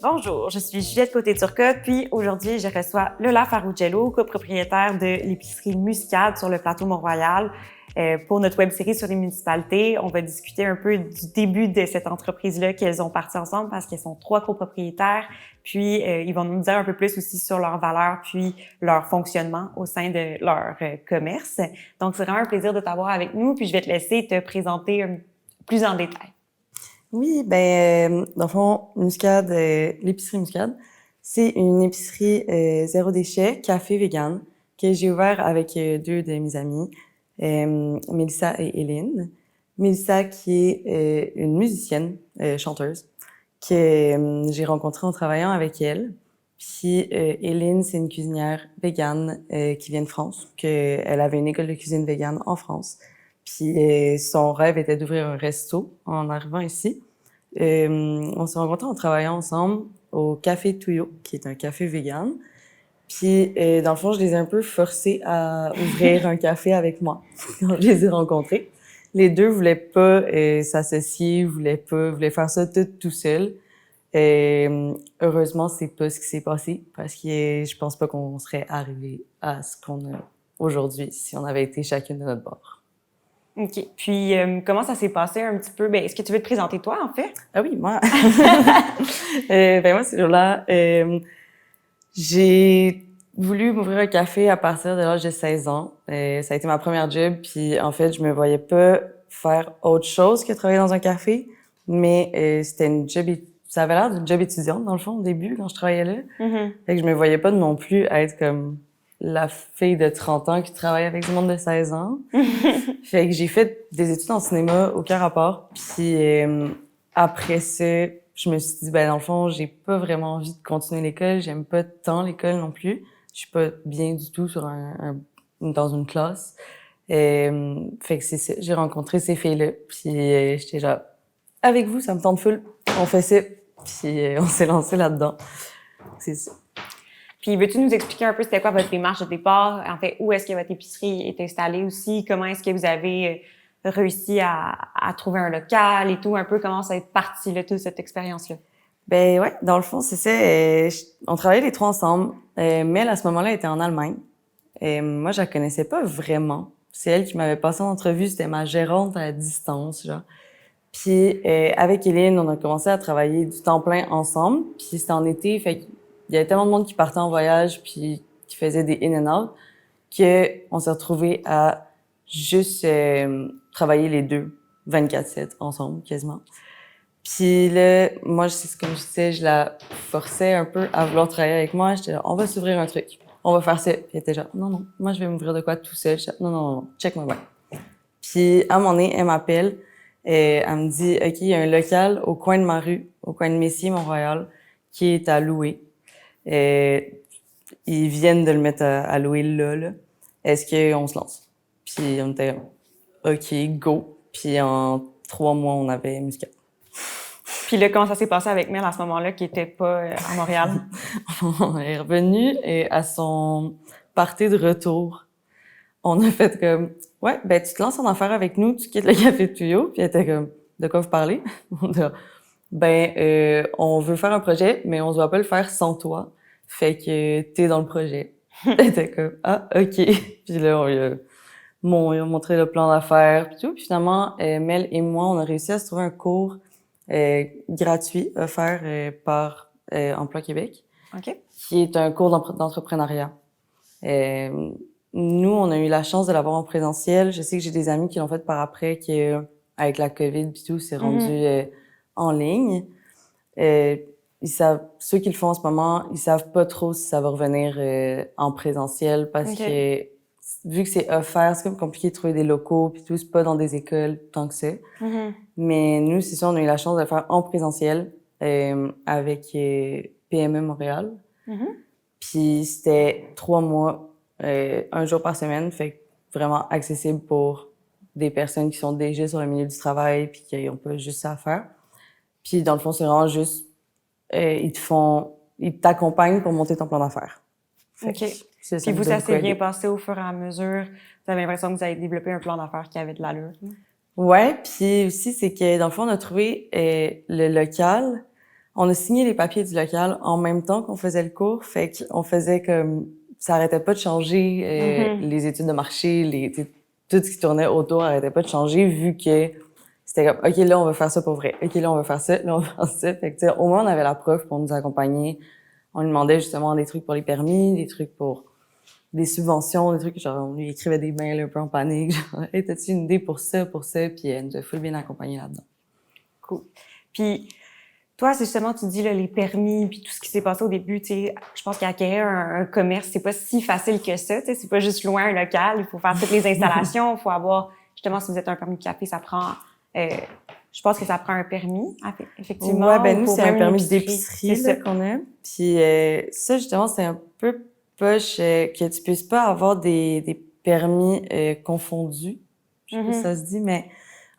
Bonjour, je suis Juliette Côté-Turcotte, puis aujourd'hui, je reçois Lola Farougello, copropriétaire de l'épicerie Muscade sur le plateau Mont-Royal. Pour notre web-série sur les municipalités, on va discuter un peu du début de cette entreprise-là qu'elles ont parti ensemble parce qu'elles sont 3 copropriétaires. Puis, ils vont nous dire un peu plus aussi sur leurs valeurs puis leur fonctionnement au sein de leur commerce. Donc, c'est vraiment un plaisir de t'avoir avec nous, puis je vais te laisser te présenter plus en détail. Oui, dans le fond, Muscade, l'épicerie Muscade, c'est une épicerie zéro déchet, café vegan, que j'ai ouvert avec 2 de mes amies, Mélissa et Hélène. Mélissa qui est une musicienne, chanteuse, que j'ai rencontrée en travaillant avec elle. Puis Hélène, c'est une cuisinière végane qui vient de France, elle avait une école de cuisine végane en France. Puis son rêve était d'ouvrir un resto en arrivant ici. On s'est rencontrés en travaillant ensemble au Café Touyo, qui est un café vegan. Puis dans le fond, je les ai un peu forcés à ouvrir un café avec moi quand je les ai rencontrés. Les deux voulaient pas s'associer, voulaient faire ça tout seuls. Heureusement, c'est pas ce qui s'est passé parce que je pense pas qu'on serait arrivé à ce qu'on a aujourd'hui si on avait été chacune de notre bord. OK. Puis, comment ça s'est passé un petit peu? Est-ce que tu veux te présenter toi, en fait? Ah oui, moi. Moi, c'est Lola. J'ai voulu m'ouvrir un café à partir de l'âge de 16 ans. Ça a été ma première job, puis en fait, je me voyais pas faire autre chose que travailler dans un café, mais c'était une job, ça avait l'air d'une job étudiante, dans le fond, au début, quand je travaillais là. Mm-hmm. Fait que je me voyais pas non plus être comme la fille de 30 ans qui travaille avec du monde de 16 ans. Fait que j'ai fait des études en cinéma, aucun rapport. Puis après ça, je me suis dit, dans le fond, j'ai pas vraiment envie de continuer l'école. J'aime pas tant l'école non plus. Je suis pas bien du tout sur dans une classe. Fait que c'est ça. J'ai rencontré ces filles-là. Puis j'étais genre, avec vous, ça me tente full. On fait ça. Puis on s'est lancé là-dedans. C'est ça. Puis, veux-tu nous expliquer un peu c'était quoi votre démarche de départ? En fait, où est-ce que votre épicerie est installée aussi? Comment est-ce que vous avez réussi à trouver un local et tout? Un peu comment ça est parti, là, toute cette expérience-là? Ouais, dans le fond, c'est ça. On travaillait les 3 ensemble. Mel, à ce moment-là, était en Allemagne. Moi, je la connaissais pas vraiment. C'est elle qui m'avait passé en entrevue. C'était ma gérante à distance, genre. Puis avec Hélène, on a commencé à travailler du temps plein ensemble. Puis c'était en été, fait qu'il y avait tellement de monde qui partait en voyage puis qui faisait des in and out qu'on s'est retrouvés à juste travailler les deux 24/7 ensemble, quasiment. Puis là, moi, c'est comme je disais, je la forçais un peu à vouloir travailler avec moi. J'étais là, on va s'ouvrir un truc. On va faire ça. Puis elle était genre, non, moi, je vais m'ouvrir de quoi tout seul. J'étais, non, check-moi bien. Puis à un moment donné, elle m'appelle et elle me dit, OK, il y a un local au coin de ma rue, au coin de Messier, Mont-Royal, qui est à louer. Ils viennent de le mettre à louer là. Est-ce qu'on se lance? Puis on était, OK, go. Puis en 3 mois, on avait Muscat. Puis là, comment ça s'est passé avec Mel à ce moment-là, qui était pas à Montréal? On est revenu et à son party de retour, on a fait comme, ouais, tu te lances en affaires avec nous, tu quittes le café de Tuyau. Puis elle était comme, de quoi vous parlez? On veut faire un projet, mais on ne doit pas le faire sans toi. Fait que t'es dans le projet. Elle était comme, ah, OK. Puis là, on lui a montré le plan d'affaires, puis tout. Puis finalement, Mel et moi, on a réussi à se trouver un cours gratuit offert par Emploi Québec, OK. qui est un cours d'entrepreneuriat. Nous, on a eu la chance de l'avoir en présentiel. Je sais que j'ai des amis qui l'ont fait par après, qui avec la COVID et tout, c'est rendu en ligne. Ils savent, ceux qui le font en ce moment, ils savent pas trop si ça va revenir en présentiel parce que vu que c'est offert, c'est comme compliqué de trouver des locaux puis tout, c'est pas dans des écoles tant que c'est. Mais nous, c'est ça, on a eu la chance de le faire en présentiel avec PME Montréal. Puis c'était 3 mois, 1 jour par semaine, fait vraiment accessible pour des personnes qui sont déjà sur le milieu du travail puis qui n'ont pas juste ça à faire. Puis dans le fond, c'est vraiment juste, ils t'accompagnent pour monter ton plan d'affaires. OK. Ça Puis me vous, donne ça s'est beaucoup bien aidé. passé au fur et à mesure? Vous avez l'impression que vous avez développé un plan d'affaires qui avait de l'allure? Ouais, puis aussi, c'est que dans le fond, on a trouvé le local. On a signé les papiers du local en même temps qu'on faisait le cours. Fait qu'on faisait comme... Ça arrêtait pas de changer. Les études de marché, tout ce qui tournait autour arrêtait pas de changer vu que c'était comme, OK, là, on va faire ça pour vrai. OK, là, on va faire ça. Là, on va faire ça. Fait que, tu sais, au moins, on avait la prof pour nous accompagner. On lui demandait justement des trucs pour les permis, des trucs pour des subventions, des trucs genre, on lui écrivait des mails un peu en panique, genre, hey, t'as-tu une idée pour ça, puis elle nous a full bien accompagnés là-dedans. Cool. Puis, toi, c'est justement, tu dis, là, les permis, puis tout ce qui s'est passé au début, tu sais, je pense qu'acquérir un commerce, c'est pas si facile que ça, tu sais, c'est pas juste louer un local, il faut faire toutes les installations, il faut avoir, justement, si vous êtes un permis de café, ça prend, je pense que ça prend un permis, effectivement. Ouais, ben ou nous, pour c'est un même permis l'épicerie. d'épicerie C'est là, ça. qu'on a. Puis ça, justement, c'est un peu poche que tu puisses pas avoir des permis confondus. Je sais pas si ça se dit, mais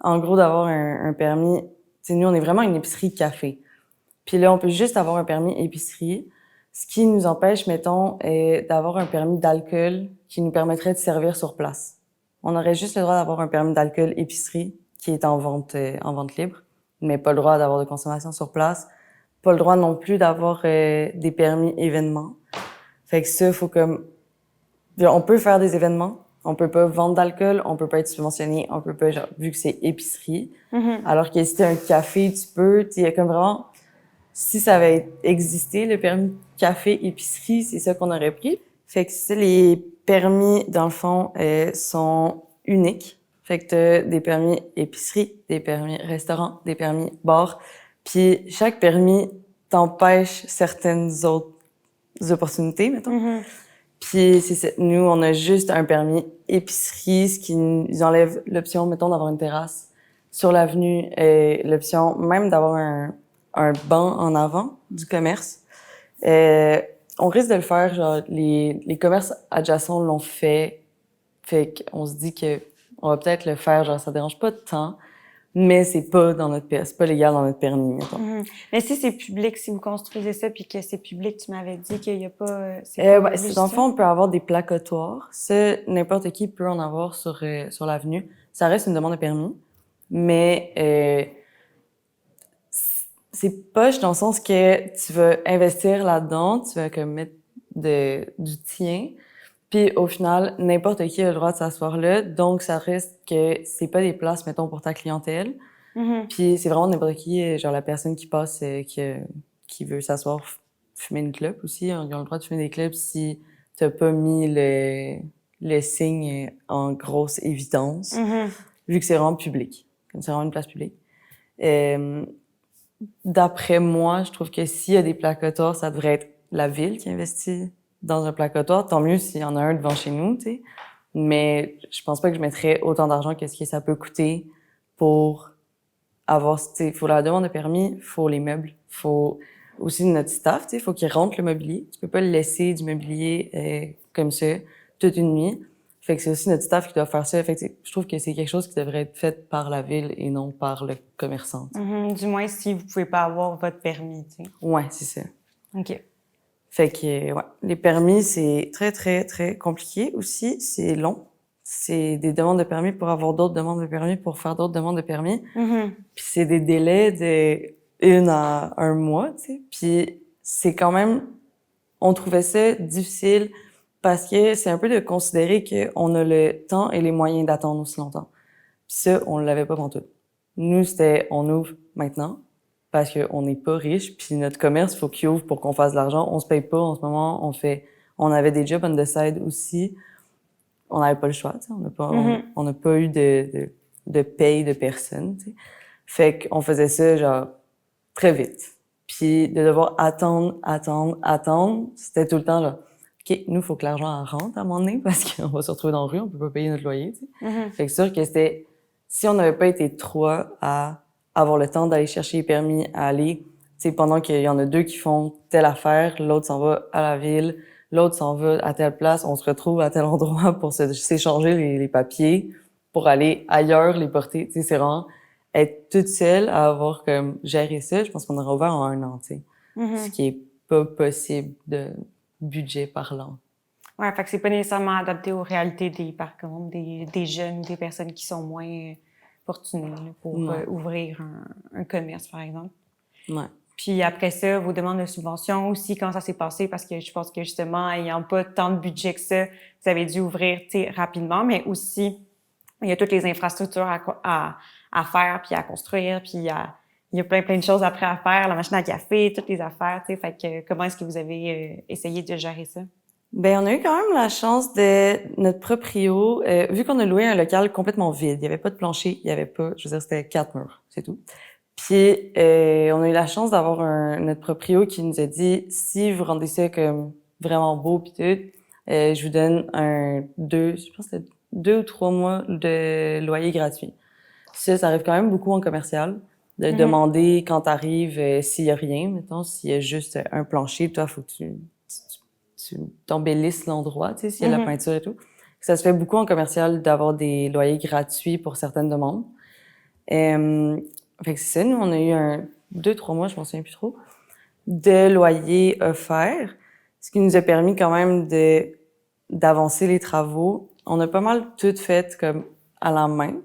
en gros, d'avoir un permis... Tu sais, nous, on est vraiment une épicerie café. Puis là, on peut juste avoir un permis épicerie, ce qui nous empêche, mettons, d'avoir un permis d'alcool qui nous permettrait de servir sur place. On aurait juste le droit d'avoir un permis d'alcool épicerie qui est en vente libre, mais pas le droit d'avoir de consommation sur place. Pas le droit non plus d'avoir des permis événements. Fait que ça, faut comme... On peut faire des événements, on peut pas vendre d'alcool, on peut pas être subventionné, on peut pas, genre, vu que c'est épicerie. Alors que si t'es un café, tu peux, il y a comme vraiment... Si ça avait existé, le permis café-épicerie, c'est ça qu'on aurait pris. Fait que ça, les permis, dans le fond, sont uniques. Fait que t'as des permis épicerie, des permis restaurant, des permis bar. Puis chaque permis t'empêche certaines autres opportunités, mettons. Puis c'est ça. Nous, on a juste un permis épicerie, ce qui nous enlève l'option, mettons, d'avoir une terrasse sur l'avenue, et l'option même d'avoir un banc en avant du commerce. On risque de le faire, genre, les commerces adjacents l'ont fait. Fait qu'on se dit que on va peut-être le faire, genre, ça dérange pas tant, mais c'est pas c'est pas légal dans notre permis, mettons. Mais si c'est public, si vous construisez ça puis que c'est public, tu m'avais dit qu'il y a pas, c'est pas Ouais, légitime. dans le fond, on peut avoir des placotoires. Ça, n'importe qui peut en avoir sur l'avenue. Ça reste une demande de permis, mais c'est poche dans le sens que tu vas investir là-dedans, tu vas comme mettre du tien, puis au final, n'importe qui a le droit de s'asseoir là, donc ça reste que c'est pas des places, mettons, pour ta clientèle. Puis c'est vraiment n'importe qui, genre la personne qui passe, qui veut s'asseoir, fumer une clope aussi, ils ont le droit de fumer des clopes si t'as pas mis le signe en grosse évidence, vu que c'est vraiment public, comme c'est vraiment une place publique. D'après moi, je trouve que s'il y a des placotoires, ça devrait être la ville qui investit dans un placotoire. Tant mieux s'il y en a un devant chez nous, tu sais. Mais je pense pas que je mettrais autant d'argent que ce que ça peut coûter pour avoir, tu sais, faut la demande de permis, faut les meubles, faut aussi notre staff, tu sais, faut qu'ils rentrent le mobilier. Tu peux pas le laisser du mobilier comme ça toute une nuit. Fait que c'est aussi notre staff qui doit faire ça. Fait que je trouve que c'est quelque chose qui devrait être fait par la ville et non par le commerçant. Du moins, si vous pouvez pas avoir votre permis, tu sais. Ouais, c'est ça. OK. Fait que, ouais, les permis, c'est très, très, très compliqué aussi. C'est long. C'est des demandes de permis pour avoir d'autres demandes de permis pour faire d'autres demandes de permis. Puis c'est des délais de 1 à 1 mois, tu sais. Puis c'est quand même... On trouvait ça difficile parce que c'est un peu de considérer qu'on a le temps et les moyens d'attendre aussi longtemps. Puis ça, on l'avait pas pantoute. Nous, c'était on ouvre maintenant parce qu'on n'est pas riche, puis notre commerce, faut qu'il ouvre pour qu'on fasse de l'argent. On se paye pas en ce moment. On avait des jobs on the side aussi. On n'avait pas le choix, tu sais. On n'a pas eu de paye de personne, tu sais. Fait qu'on faisait ça, genre, très vite. Puis de devoir attendre, c'était tout le temps là. OK, nous, faut que l'argent en rentre à un moment donné parce qu'on va se retrouver dans la rue, on peut pas payer notre loyer, tu sais. Fait que c'est sûr que c'était... Si on n'avait pas été 3 à avoir le temps d'aller chercher les permis, à aller, tu sais, pendant qu'il y en a 2 qui font telle affaire, l'autre s'en va à la ville, l'autre s'en va à telle place, on se retrouve à tel endroit pour s'échanger les papiers, pour aller ailleurs les porter, tu sais, c'est vraiment être toute seule à avoir comme géré ça, je pense qu'on aurait ouvert en 1 an, tu sais. Ce qui est pas possible de budget parlant. Ouais, fait que c'est pas nécessairement adapté aux réalités par contre, des jeunes, des personnes qui sont moins fortunées là, pour Ouais. ouvrir un commerce, par exemple. Ouais. Puis après ça, vos demandes de subvention aussi, comment ça s'est passé? Parce que je pense que justement, ayant pas tant de budget que ça, vous avez dû ouvrir rapidement, mais aussi, il y a toutes les infrastructures à faire, puis à construire, puis il y a plein de choses après à faire, la machine à café, toutes les affaires, tu sais. Fait que comment est-ce que vous avez essayé de gérer ça? Ben, on a eu quand même la chance de notre proprio, vu qu'on a loué un local complètement vide, il y avait pas de plancher, il y avait pas, je veux dire, c'était 4 murs, c'est tout. Puis, on a eu la chance d'avoir notre proprio qui nous a dit, si vous rendez ça comme vraiment beau pis tout, je vous donne je pense que c'était 2 ou 3 mois de loyer gratuit. Ça arrive quand même beaucoup en commercial, de demander quand t'arrives s'il y a rien, mettons, s'il y a juste un plancher, toi, faut que tu t'embellisses l'endroit, tu sais, s'il y a de la peinture et tout. Ça se fait beaucoup en commercial d'avoir des loyers gratuits pour certaines demandes. Fait que c'est ça, nous, on a eu 2-3 mois, je m'en souviens plus trop, de loyer offert, ce qui nous a permis quand même d'avancer les travaux. On a pas mal tout fait comme à la main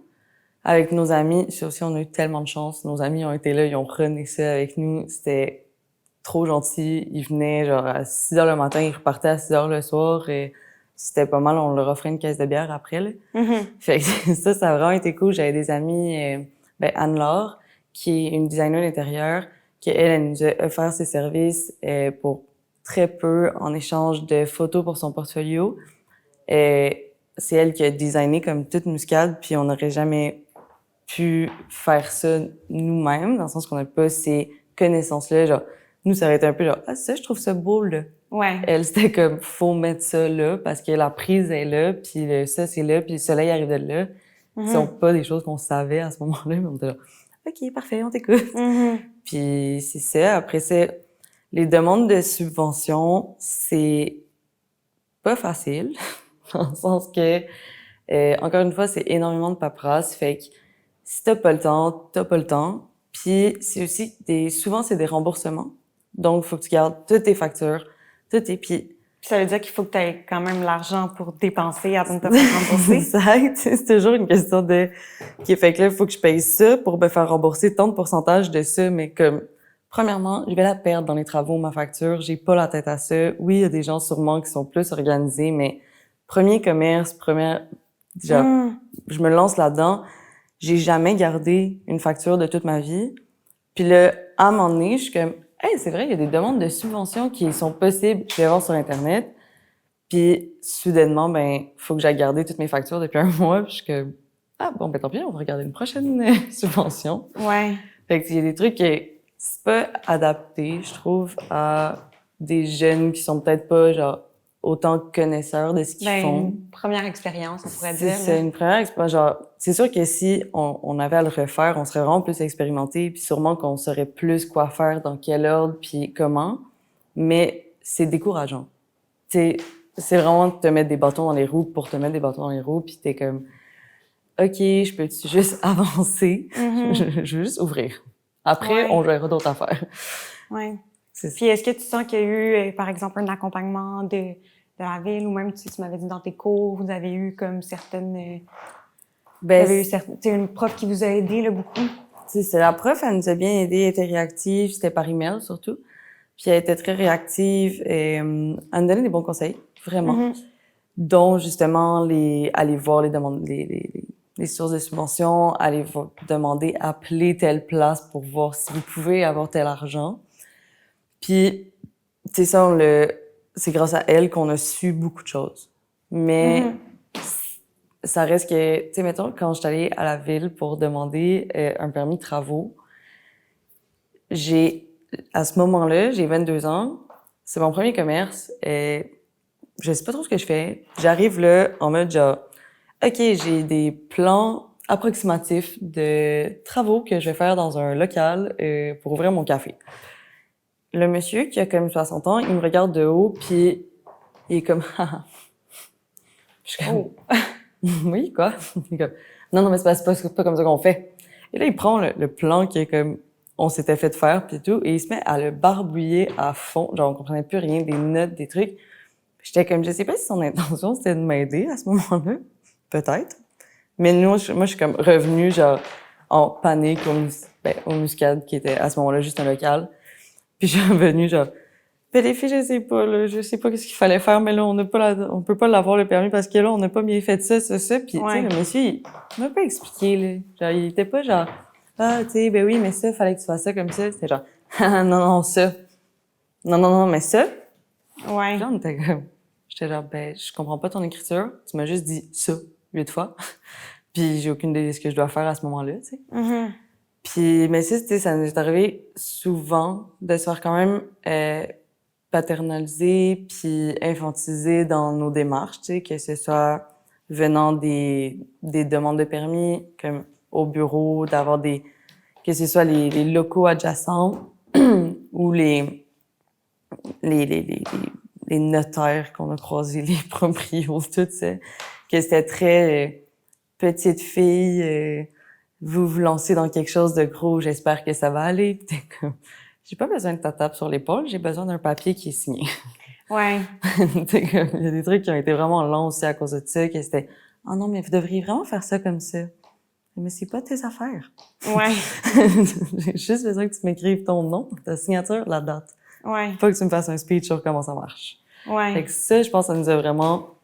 avec nos amis. Ça aussi, on a eu tellement de chance. Nos amis ont été là, ils ont rené ça avec nous. C'était trop gentil. Ils venaient genre à 6 heures le matin, ils repartaient à 6 heures le soir et c'était pas mal. On leur offrait une caisse de bière après, là. Fait que ça a vraiment été cool. J'avais des amis, Anne-Laure, qui est une designer d'intérieur, elle nous a offert ses services pour très peu en échange de photos pour son portfolio. C'est elle qui a designé comme toute Muscade, puis on n'aurait jamais pu faire ça nous-mêmes, dans le sens qu'on n'a pas ces connaissances-là. Genre, nous, ça aurait été un peu genre, ah, ça, je trouve ça beau, là. Ouais. Elle, c'était comme, faut mettre ça là, parce que la prise est là, puis ça, c'est là, puis le soleil arrive de là. Ce sont pas des choses qu'on savait à ce moment-là, mais on était là, OK, parfait, on t'écoute. Puis c'est ça. Après, c'est les demandes de subventions, c'est pas facile, dans le sens que, encore une fois, c'est énormément de paperasse. Fait que si t'as pas le temps, t'as pas le temps. Puis c'est aussi souvent, c'est des remboursements. Donc, faut que tu gardes toutes tes factures, tous tes pieds. Puis ça veut dire qu'il faut que tu aies quand même l'argent pour dépenser avant de te faire rembourser. Exact. C'est toujours une question de, OK, fait que là, il faut que je paye ça pour me faire rembourser tant de pourcentage de ça, mais comme, premièrement, je vais la perdre dans les travaux, ma facture. J'ai pas la tête à ça. Oui, il y a des gens sûrement qui sont plus organisés, mais premier commerce, genre, je me lance là-dedans. J'ai jamais gardé une facture de toute ma vie. Puis là, à un moment donné, je suis comme, hey, c'est vrai, il y a des demandes de subventions qui sont possibles. Je vais voir sur Internet. Puis, soudainement, faut que j'aille garder toutes mes factures depuis un mois. Puis je suis comme, ah, bon, tant pis, on va regarder une prochaine subvention. Ouais. Fait qu'il y a des trucs qui, c'est pas adapté, je trouve, à des jeunes qui sont peut-être pas, genre, autant connaisseurs de ce qu'ils font. Une première expérience, on pourrait dire. C'est une première expérience. Genre, c'est sûr que si on avait à le refaire, on serait vraiment plus expérimenté, puis sûrement qu'on saurait plus quoi faire, dans quel ordre, puis comment. Mais c'est décourageant. C'est vraiment de te mettre des bâtons dans les roues pour te mettre des bâtons dans les roues, puis t'es comme, OK, je peux juste avancer? Je veux juste ouvrir. Après, on verra d'autres affaires. Ouais. Puis est-ce que tu sens qu'il y a eu, par exemple, un accompagnement de la ville, ou même, tu m'avais dit dans tes cours, vous avez eu comme certaines... vous avez eu une prof qui vous a aidé là, beaucoup? C'est la prof, elle nous a bien aidé, elle était réactive, c'était par email surtout. Puis elle était très réactive et elle nous donnait des bons conseils, vraiment. Dont justement aller voir les demandes, les sources de subventions, aller demander, appeler telle place pour voir si vous pouvez avoir tel argent. Puis, tu sais, ça, c'est grâce à elle qu'on a su beaucoup de choses. Mais ça reste que, tu sais, mettons, quand je suis allée à la ville pour demander un permis de travaux, à ce moment-là, j'ai 22 ans, c'est mon premier commerce, et je sais pas trop ce que je fais. J'arrive là en mode genre, OK, j'ai des plans approximatifs de travaux que je vais faire dans un local pour ouvrir mon café. Le monsieur qui a comme 60 ans, il me regarde de haut, puis il est comme, haha. Je suis comme, oui, quoi? Il est comme, non, mais c'est pas comme ça qu'on fait. Et là, il prend le plan qui est comme, on s'était fait faire, puis tout, et il se met à le barbouiller à fond. Genre, on comprenait plus rien, des notes, des trucs. Je j'étais comme, je sais pas si son intention, c'était de m'aider à ce moment-là. Peut-être. Mais moi, je suis comme revenue, genre, en panique au Muscade, qui était à ce moment-là juste un local. Puis je suis revenue, genre, ben les filles, je sais pas qu'est-ce qu'il fallait faire, mais là, on peut pas l'avoir le permis parce que là, on n'a pas bien fait ça. Puis, tu sais, le monsieur, il m'a pas expliqué, là. Genre, il était pas genre, ah, tu sais, ben oui, mais ça, fallait que tu fasses ça comme ça. C'était genre, ah, non, non, ça. Non, mais ça. Ouais. Puis là, on était comme, j'étais genre, ben, je comprends pas ton écriture. Tu m'as juste dit ça 8 fois. Puis j'ai aucune idée de ce que je dois faire à ce moment-là, tu sais. Mm-hmm. Puis, mais ça, tu sais, ça nous est arrivé souvent de se faire quand même paternaliser puis infantiliser dans nos démarches, tu sais, que ce soit venant des demandes de permis, comme au bureau, d'avoir que ce soit les locaux adjacents ou les, les, les, les notaires qu'on a croisés, les proprios, tout ça, que c'était très petite fille, vous vous lancez dans quelque chose de gros, j'espère que ça va aller. Puis t'es comme, j'ai pas besoin de ta tape sur l'épaule, j'ai besoin d'un papier qui est signé. Ouais. T'es comme, il y a des trucs qui ont été vraiment longs aussi à cause de ça, que c'était, oh non, mais vous devriez vraiment faire ça comme ça. Mais c'est pas tes affaires. Ouais. J'ai juste besoin que tu m'écrives ton nom, ta signature, la date. Ouais. Pas que tu me fasses un speech sur comment ça marche. Ouais. Fait que ça, je pense, ça nous a vraiment...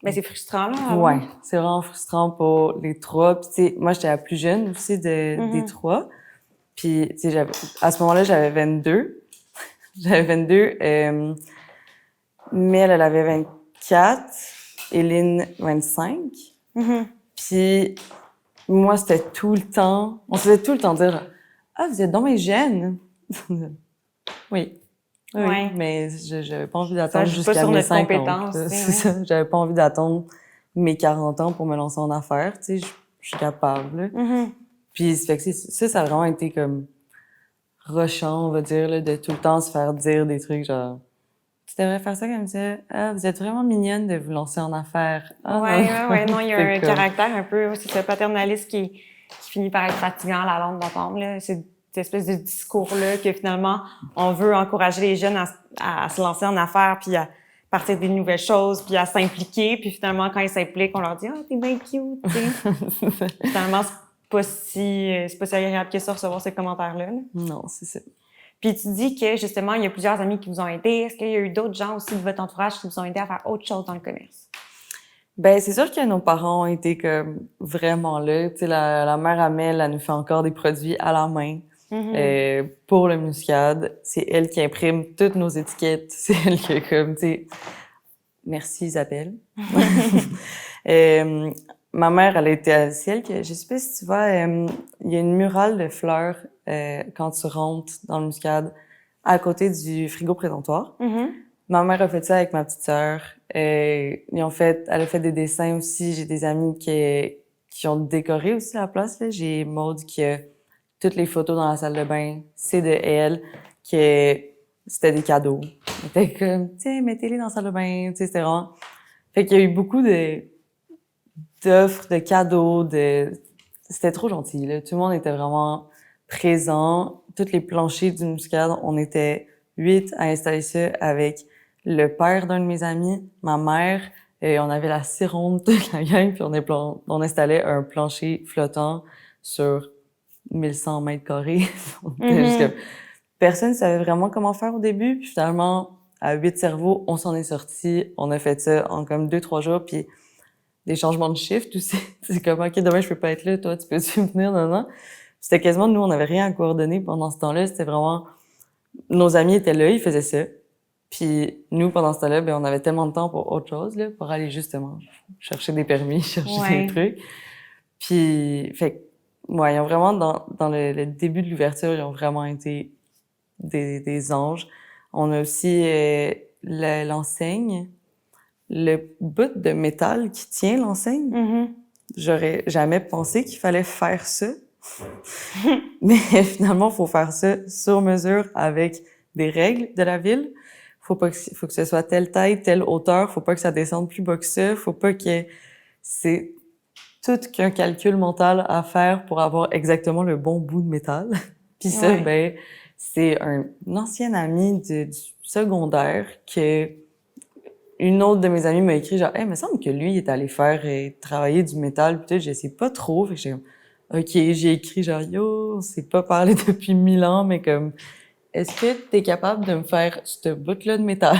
Ben, c'est frustrant, là. Ouais, c'est vraiment frustrant pour les trois. Puis, tu sais, moi, j'étais la plus jeune aussi des trois. Puis, tu sais, à ce moment-là, j'avais 22. J'avais 22. Mais elle avait 24. Éline, 25. Puis, moi, c'était tout le temps... On se faisait tout le temps dire « Ah, vous êtes donc bien jeune! » Oui. Oui, Ouais. mais j'avais pas envie d'attendre jusqu'à sur mes notre 50. compétence, C'est ouais. ça. J'avais pas envie d'attendre mes 40 ans pour me lancer en affaires. Tu sais, je suis capable. Là. Puis, ça fait que ça a vraiment été comme rushant, on va dire, là, de tout le temps se faire dire des trucs genre « Tu devrais faire ça comme ça. Ah, vous êtes vraiment mignonne de vous lancer en affaires. Ah, ouais. Non, il y a un comme... caractère un peu, c'est ce paternaliste qui finit par être fatigant à la longue d'entendre, là. C'est cette espèce de discours-là que finalement, on veut encourager les jeunes à se lancer en affaires puis à partir des nouvelles choses puis à s'impliquer. Puis finalement, quand ils s'impliquent, on leur dit « Ah, t'es bien cute, tu sais. » Finalement, c'est pas si agréable que ça recevoir ces commentaires-là. Là. Non, c'est ça. Puis tu dis que justement, il y a plusieurs amis qui vous ont aidé. Est-ce qu'il y a eu d'autres gens aussi de votre entourage qui vous ont aidé à faire autre chose dans le commerce? Ben, c'est sûr que nos parents ont été comme vraiment là. Tu sais, la mère Amel, elle nous fait encore des produits à la main. Pour le Muscade, c'est elle qui imprime toutes nos étiquettes. C'est elle qui est comme, tu sais, merci Isabelle. Ma mère, elle a été à ciel que, je sais pas si tu vois, il y a une murale de fleurs quand tu rentres dans le Muscade à côté du frigo présentoir. Ma mère a fait ça avec ma petite sœur. Elle a fait des dessins aussi. J'ai des amis qui ont décoré aussi la place. Là. J'ai Maude qui a toutes les photos dans la salle de bain. C'est de elle c'était des cadeaux. Elle était comme, tiens, mettez-les dans la salle de bain. Tu sais, c'était vraiment... Fait qu'il y a eu beaucoup d'offres, de cadeaux, C'était trop gentil, là. Tout le monde était vraiment présent. Tous les planchers du Muscade, on était 8 à installer ça avec le père d'un de mes amis, ma mère, et on avait la cironde de la gang, puis on installait un plancher flottant sur 1100 mètres carrés. Personne ne savait vraiment comment faire au début, puis finalement, à 8 cerveaux, on s'en est sorti. On a fait ça en comme 2-3 jours, puis des changements de shift aussi. C'est comme, OK, demain, je peux pas être là, toi, tu peux-tu venir? Non. C'était quasiment, nous, on n'avait rien à coordonner pendant ce temps-là. C'était vraiment, nos amis étaient là, ils faisaient ça. Puis nous, pendant ce temps-là, ben, on avait tellement de temps pour autre chose, là, pour aller justement chercher des permis, chercher des trucs. Puis, fait ouais, ils ont vraiment, dans le début de l'ouverture, ils ont vraiment été des anges. On a aussi l'enseigne, le bout de métal qui tient l'enseigne. J'aurais jamais pensé qu'il fallait faire ça. Mais finalement, il faut faire ça sur mesure avec des règles de la ville. Faut que ce soit telle taille, telle hauteur. Faut pas que ça descende plus bas que ça. Faut pas que c'est tout qu'un calcul mental à faire pour avoir exactement le bon bout de métal. Puis ça, ben, c'est un ancien ami du secondaire qui une autre de mes amies m'a écrit genre, hey, il me semble que lui, il est allé faire travailler du métal, puis tout, je sais pas trop. Fait que j'ai OK, j'ai écrit genre, yo, on s'est pas parlé depuis 1000 ans, mais comme, est-ce que t'es capable de me faire ce bout-là de métal?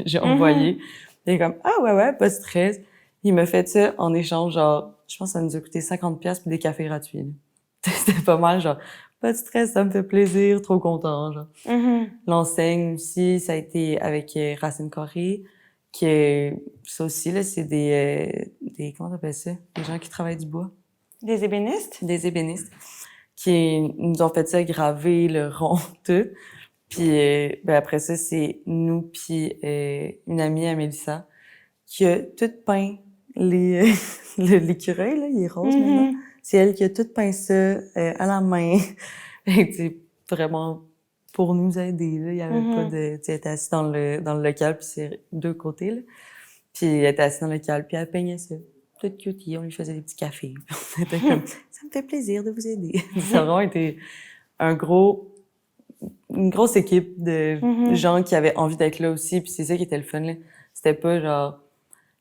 J'ai envoyé. Il est comme, ah ouais, pas de stress. Il m'a fait ça en échange, genre, je pense que ça nous a coûté 50$ puis des cafés gratuits. Là. C'était pas mal, genre, pas de stress, ça me fait plaisir, trop content, genre. L'enseigne aussi, ça a été avec Racine Corée, ça aussi, là, c'est comment t'appelles ça? Des gens qui travaillent du bois. Des ébénistes? Des ébénistes. Qui nous ont fait ça, graver le rond, tout. Puis ben après ça, c'est nous puis une amie, Amélissa, qui a tout peint l'écureuil, là, il est rose maintenant. C'est elle qui a tout peint ça à la main. Et c'est vraiment pour nous aider, là. Il y avait pas de... Tu sais, elle était assise dans le local, puis c'est deux côtés, là. Puis elle était assise dans le local, puis elle peignait ça. Toute cutie, on lui faisait des petits cafés. On était comme, ça me fait plaisir de vous aider. Ça a vraiment été une grosse équipe de gens qui avaient envie d'être là aussi, puis c'est ça qui était le fun, là. C'était pas genre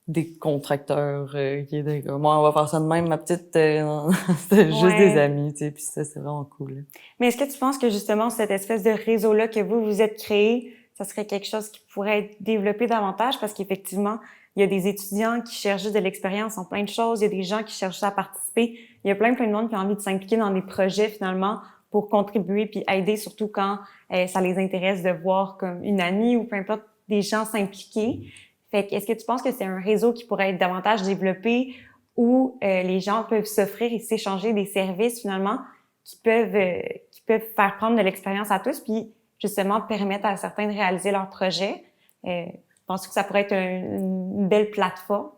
des contracteurs qui étaient comme, moi, on va faire ça de même, ma petite. C'était juste des amis, tu sais, puis ça, c'est vraiment cool. Là. Mais est-ce que tu penses que justement, cette espèce de réseau-là que vous êtes créé, ça serait quelque chose qui pourrait être développé davantage? Parce qu'effectivement, il y a des étudiants qui cherchent juste de l'expérience en plein de choses, il y a des gens qui cherchent à participer, il y a plein de monde qui ont envie de s'impliquer dans des projets finalement pour contribuer puis aider, surtout quand ça les intéresse de voir comme une amie ou peu importe des gens s'impliquer. Fait que est-ce que tu penses que c'est un réseau qui pourrait être davantage développé où les gens peuvent s'offrir et s'échanger des services finalement qui peuvent faire prendre de l'expérience à tous puis justement permettre à certains de réaliser leurs projets? Penses-tu que ça pourrait être une belle plateforme?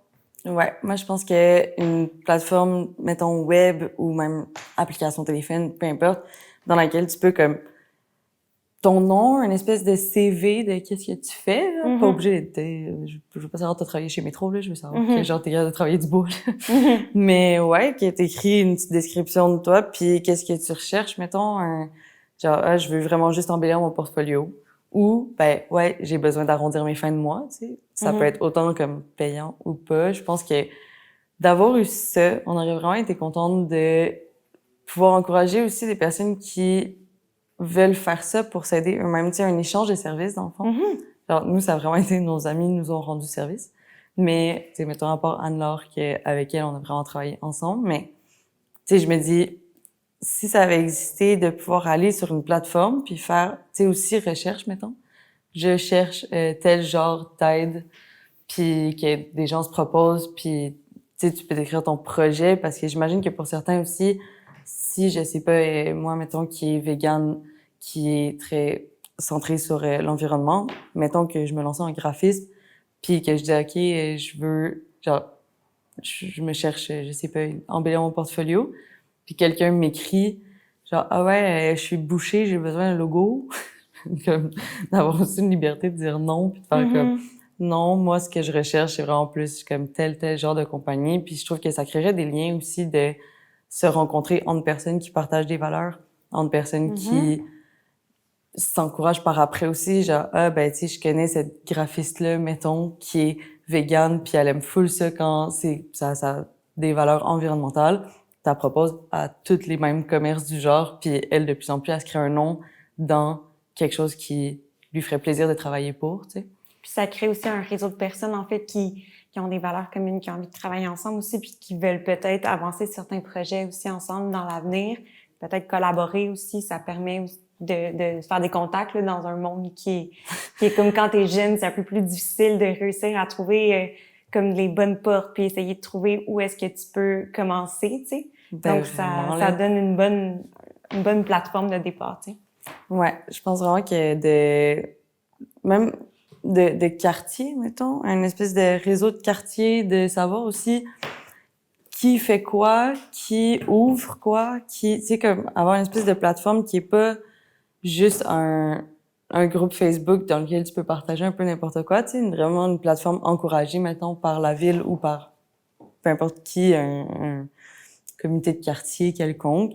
Ouais, moi je pense que une plateforme, mettons web ou même application téléphone, peu importe, dans laquelle tu peux comme ton nom, une espèce de CV de qu'est-ce que tu fais, là. Pas obligé d'être... Je veux pas savoir que t'as travaillé chez Métro, là, je veux savoir que genre t'es capable de travailler du bois. Mais ouais, que t'écris une petite description de toi, puis qu'est-ce que tu recherches, mettons, genre, je veux vraiment juste embellir mon portfolio. Ou, ben ouais, j'ai besoin d'arrondir mes fins de mois, tu sais. Ça peut être autant comme payant ou pas. Je pense que d'avoir eu ça, on aurait vraiment été contente de pouvoir encourager aussi des personnes qui veulent faire ça pour s'aider eux-mêmes. Tu sais, un échange de services, dans le fond. Genre, nous, ça a vraiment été nos amis nous ont rendu service. Mais, tu sais, mettons, à part Anne-Laure, avec elle, on a vraiment travaillé ensemble. Mais, tu sais, je me dis, si ça avait existé de pouvoir aller sur une plateforme puis faire, tu sais, aussi recherche, mettons. Je cherche tel genre d'aide, puis que des gens se proposent, puis tu sais, tu peux décrire ton projet, parce que j'imagine que pour certains aussi, si, je sais pas, moi, mettons, qui est végane, qui est très centré sur l'environnement, mettons que je me lance en graphisme, puis que je dis, OK, je veux, genre, je me cherche, je sais pas, embellir mon portfolio, puis quelqu'un m'écrit, genre, ah ouais, je suis bouchée, j'ai besoin d'un logo. Comme, d'avoir aussi une liberté de dire non, puis de faire comme, non, moi, ce que je recherche, c'est vraiment plus comme tel genre de compagnie. Puis je trouve que ça créerait des liens aussi de se rencontrer entre personnes qui partagent des valeurs, entre personnes qui s'encouragent par après aussi, genre, ah, ben, tu sais, je connais cette graphiste-là, mettons, qui est végane, puis elle aime full ça quand ça a des valeurs environnementales. Ça propose à tous les mêmes commerces du genre, puis elle, de plus en plus, elle se crée un nom dans quelque chose qui lui ferait plaisir de travailler pour, tu sais. Puis ça crée aussi un réseau de personnes, en fait, qui ont des valeurs communes, qui ont envie de travailler ensemble aussi, puis qui veulent peut-être avancer certains projets aussi ensemble dans l'avenir. Peut-être collaborer aussi, ça permet aussi de faire des contacts là, dans un monde qui est comme quand t'es jeune, c'est un peu plus difficile de réussir à trouver comme les bonnes portes, puis essayer de trouver où est-ce que tu peux commencer, tu sais. Donc ça donne une bonne plateforme de départ, tu sais. Ouais, je pense vraiment que même de quartier, mettons, un espèce de réseau de quartier, de savoir aussi qui fait quoi, qui ouvre quoi, tu sais, comme avoir une espèce de plateforme qui est pas juste un groupe Facebook dans lequel tu peux partager un peu n'importe quoi, tu sais, vraiment une plateforme encouragée, mettons, par la ville ou par peu importe qui, un comité de quartier quelconque,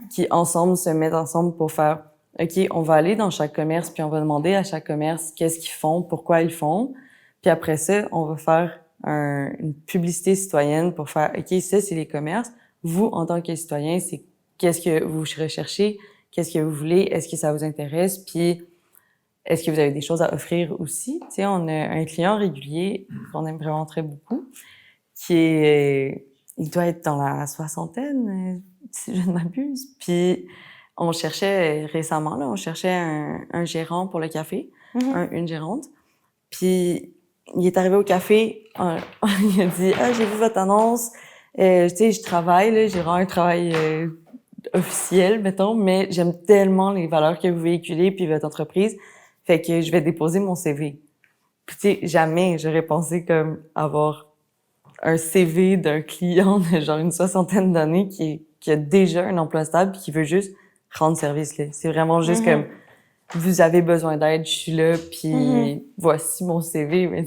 qui ensemble se mettent ensemble pour faire OK, on va aller dans chaque commerce, puis on va demander à chaque commerce qu'est-ce qu'ils font, pourquoi ils font. Puis après ça, on va faire une publicité citoyenne pour faire, OK, ça, c'est les commerces. Vous, en tant que citoyen, c'est qu'est-ce que vous recherchez, qu'est-ce que vous voulez, est-ce que ça vous intéresse, puis est-ce que vous avez des choses à offrir aussi? Tu sais, on a un client régulier qu'on aime vraiment très beaucoup, qui est, il doit être dans la soixantaine, si je ne m'abuse. Puis on cherchait récemment, là, on cherchait un gérant pour le café, une gérante. Puis il est arrivé au café, il a dit « Ah, j'ai vu votre annonce, tu sais, je travaille, là, j'ai vraiment un travail officiel, mettons, mais j'aime tellement les valeurs que vous véhiculez puis votre entreprise, fait que je vais déposer mon CV. » Puis tu sais, jamais j'aurais pensé comme avoir un CV d'un client de genre une soixantaine d'années qui a déjà un emploi stable puis qui veut juste rendre service, là. C'est vraiment juste comme vous avez besoin d'aide, je suis là, puis voici mon CV. Mais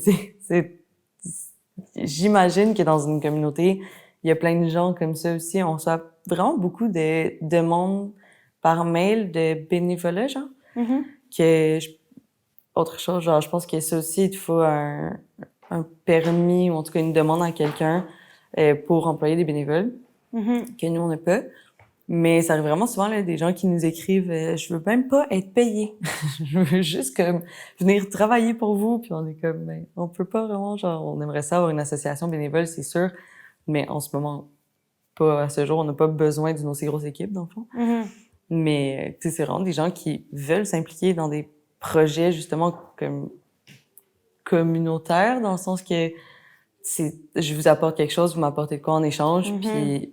j'imagine que dans une communauté, il y a plein de gens comme ça aussi. On reçoit vraiment beaucoup de demandes par mail de bénévolat, genre. Autre chose, genre, je pense que ça aussi, il faut un permis ou en tout cas une demande à quelqu'un pour employer des bénévoles, que nous, on n'a pas. Mais ça arrive vraiment souvent, là, des gens qui nous écrivent je veux même pas être payé. Je veux juste comme venir travailler pour vous. » Puis on est comme ben, on peut pas vraiment, genre, on aimerait ça avoir une association bénévole, c'est sûr. Mais en ce moment, pas à ce jour, on n'a pas besoin d'une aussi grosse équipe, dans le fond. Mais, tu sais, c'est vraiment des gens qui veulent s'impliquer dans des projets, justement, comme communautaires, dans le sens que je vous apporte quelque chose, vous m'apportez de quoi en échange, puis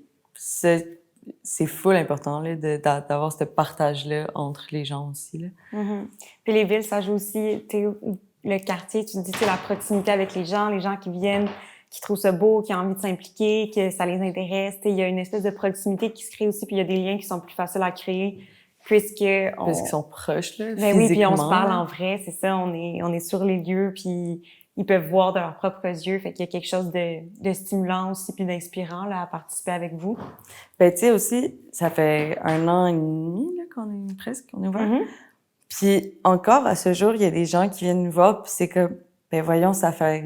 c'est full important là, d'avoir ce partage-là entre les gens aussi. Là. Puis les villes, ça joue aussi, tu sais, le quartier, tu dis, tu sais, la proximité avec les gens qui viennent, qui trouvent ça beau, qui ont envie de s'impliquer, que ça les intéresse. Tu sais, il y a une espèce de proximité qui se crée aussi, puis il y a des liens qui sont plus faciles à créer puisqu'ils sont proches, là, ben oui, puis on se parle en vrai, c'est ça, on est sur les lieux, puis ils peuvent voir de leurs propres yeux, fait qu'il y a quelque chose de stimulant aussi, puis d'inspirant là, à participer avec vous. Ben tu sais aussi, ça fait 1 an et demi là, qu'on est ouvert. Puis encore, à ce jour, il y a des gens qui viennent nous voir, puis c'est comme, ben voyons, ça fait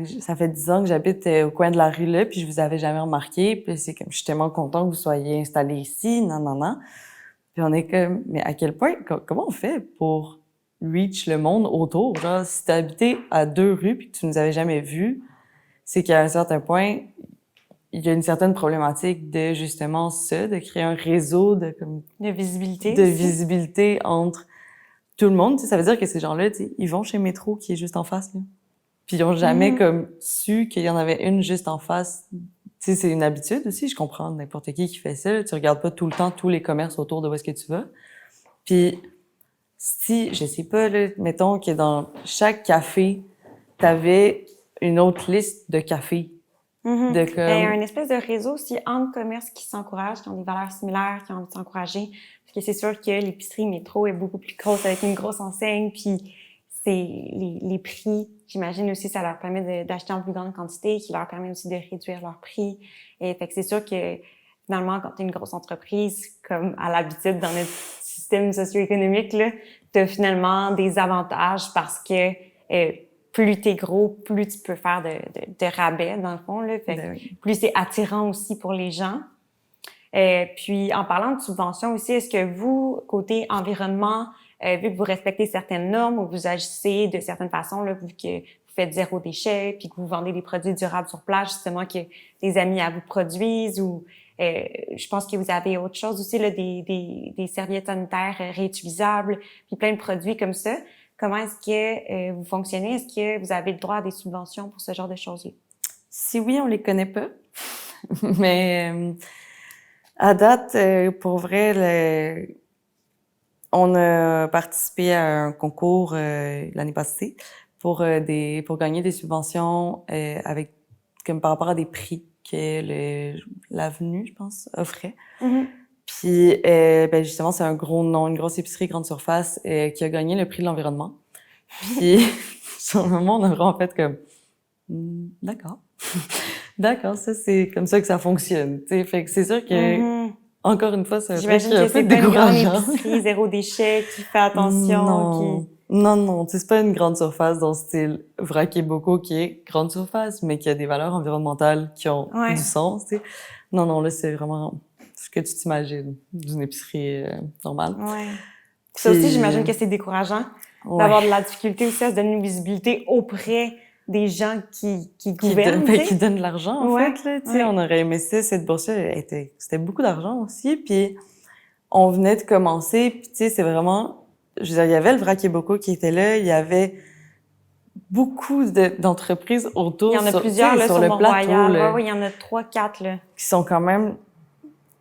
10 ans que j'habite au coin de la rue là, puis je vous avais jamais remarqué, puis c'est comme, je suis tellement content que vous soyez installés ici, non. Puis on est comme, mais à quel point, comment on fait pour reach le monde autour? Genre, si t'as habité à 2 rues puis que tu nous avais jamais vus, c'est qu'à un certain point, il y a une certaine problématique de justement ça, de créer un réseau de visibilité entre tout le monde. Tu sais, ça veut dire que ces gens-là, tu sais, ils vont chez Métro qui est juste en face, là. Puis ils ont jamais comme su qu'il y en avait une juste en face. Tu sais, c'est une habitude aussi, je comprends n'importe qui fait ça. Là. Tu regardes pas tout le temps tous les commerces autour de où est-ce que tu vas. Puis, si, je sais pas, là, mettons que dans chaque café, t'avais une autre liste de cafés. De comme... un espèce de réseau aussi entre commerces qui s'encouragent, qui ont des valeurs similaires, qui ont envie de s'encourager. Parce que c'est sûr que l'épicerie Métro est beaucoup plus grosse avec une grosse enseigne, puis c'est les prix, j'imagine aussi, ça leur permet d'acheter en plus grande quantité, qui leur permet aussi de réduire leurs prix. Et fait que c'est sûr que finalement, quand tu es une grosse entreprise, comme à l'habitude dans notre système socio-économique, là, tu as finalement des avantages parce que plus t'es gros, plus tu peux faire de rabais, dans le fond, là. Fait que plus c'est attirant aussi pour les gens. Puis, en parlant de subventions aussi, est-ce que vous, côté environnement, vu que vous respectez certaines normes ou vous agissez de certaines façons, là, vu que vous faites 0 déchet, puis que vous vendez des produits durables sur place, justement, que des amis à vous produisent, ou je pense que vous avez autre chose aussi, là, des serviettes sanitaires réutilisables, puis plein de produits comme ça. Comment est-ce que vous fonctionnez? Est-ce que vous avez le droit à des subventions pour ce genre de choses-là? Si oui, on les connaît pas. Mais à date, pour vrai, on a participé à un concours l'année passée pour gagner des subventions avec comme par rapport à des prix que l'avenue, je pense, offrait. Puis, ben justement, c'est un gros nom, une grosse épicerie grande surface qui a gagné le prix de l'environnement. Puis, sur le moment, on a vraiment fait comme, d'accord, d'accord, ça c'est comme ça que ça fonctionne. Tu sais, fait que c'est sûr que encore une fois, c'est un truc un peu décourageant. J'imagine que c'est pas une grande épicerie, 0 déchet, qui fait attention, non. Non, non, tu sais, c'est pas une grande surface dans le style Vrac et Bocaux qui est grande surface, mais qui a des valeurs environnementales qui ont Ouais. du sens, tu sais. Non, non, là, c'est vraiment ce que tu t'imagines d'une épicerie normale. Ouais. Puis, Ça aussi, j'imagine que c'est décourageant d'avoir ouais, de la difficulté aussi à se donner une visibilité auprès des gens qui qui gouvernent, tu sais. qui donne de l'argent, en Ouais, fait, là, tu sais. ouais. On aurait aimé ça, cette bourse-là, c'était beaucoup d'argent aussi, puis on venait de commencer, puis tu sais, c'est vraiment... Je veux dire, il y avait le Vrac et Bocaux qui était là, il y avait beaucoup d'entreprises Il y autour, en a tu plusieurs, sais, là, sur sur le plateau, Mont-Royal. Ouais, là, ouais, il y en a 3, 4, là. qui sont quand même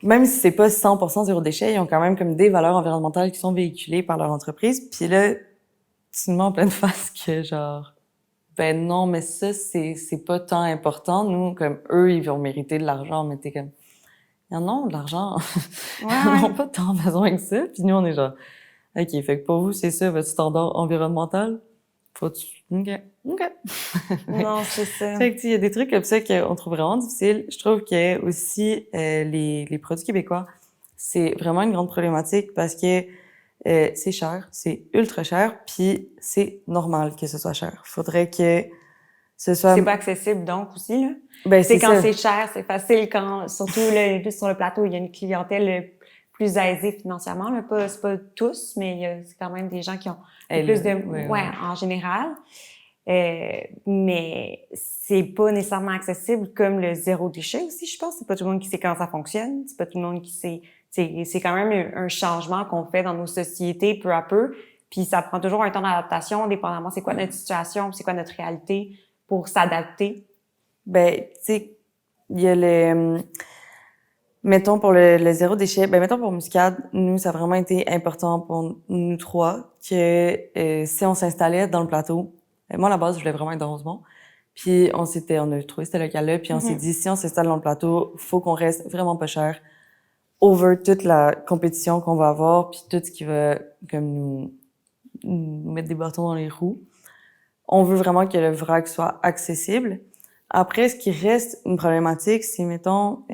si c'est pas 100% zéro déchet, ils ont quand même comme des valeurs environnementales qui sont véhiculées par leur entreprise. Puis là, tu te mets en pleine face que genre, ben non, mais ça, c'est pas tant important. Nous, comme eux, ils vont mériter de l'argent, mais t'es comme, ils en ont de l'argent. Ouais, Ils n'ont ouais. pas tant besoin que ça. Puis nous, on est genre, OK, fait que pour vous, c'est ça, votre standard environnemental? Faut-tu... OK, OK. Non, c'est ça. Fait que, tu sais, il y a des trucs comme ça qu'on trouve vraiment difficiles. Je trouve que aussi, les produits québécois, c'est vraiment une grande problématique parce que c'est cher, c'est ultra cher, puis c'est normal que ce soit cher. Faudrait que ce soit... C'est pas accessible, donc, aussi, là. Ben, C'est c'est quand ça. c'est cher, c'est facile quand, surtout, là, plus sur le plateau, il y a une clientèle plus aisée financièrement, là. C'est pas tous, mais c'est quand même des gens qui ont plus de, ouais, en général. Mais c'est pas nécessairement accessible comme le zéro déchet aussi, je pense. C'est pas tout le monde qui sait comment ça fonctionne. C'est pas tout le monde qui sait. C'est quand même un changement qu'on fait dans nos sociétés peu à peu. Puis ça prend toujours un temps d'adaptation, dépendamment c'est quoi notre situation, c'est quoi notre réalité pour s'adapter. Ben, tu sais, il y a le... Mettons pour le zéro déchet, ben mettons pour Muscade, nous, ça a vraiment été important pour nous trois que si on s'installait dans le plateau, moi, à la base, je voulais vraiment être dans Rosemont. Puis on a trouvé ce local-là, puis on s'est dit, si on s'installe dans le plateau, faut qu'on reste vraiment pas cher over toute la compétition qu'on va avoir, puis tout ce qui va comme nous mettre des bâtons dans les roues. On veut vraiment que le vrac soit accessible. Après, ce qui reste une problématique, c'est, mettons,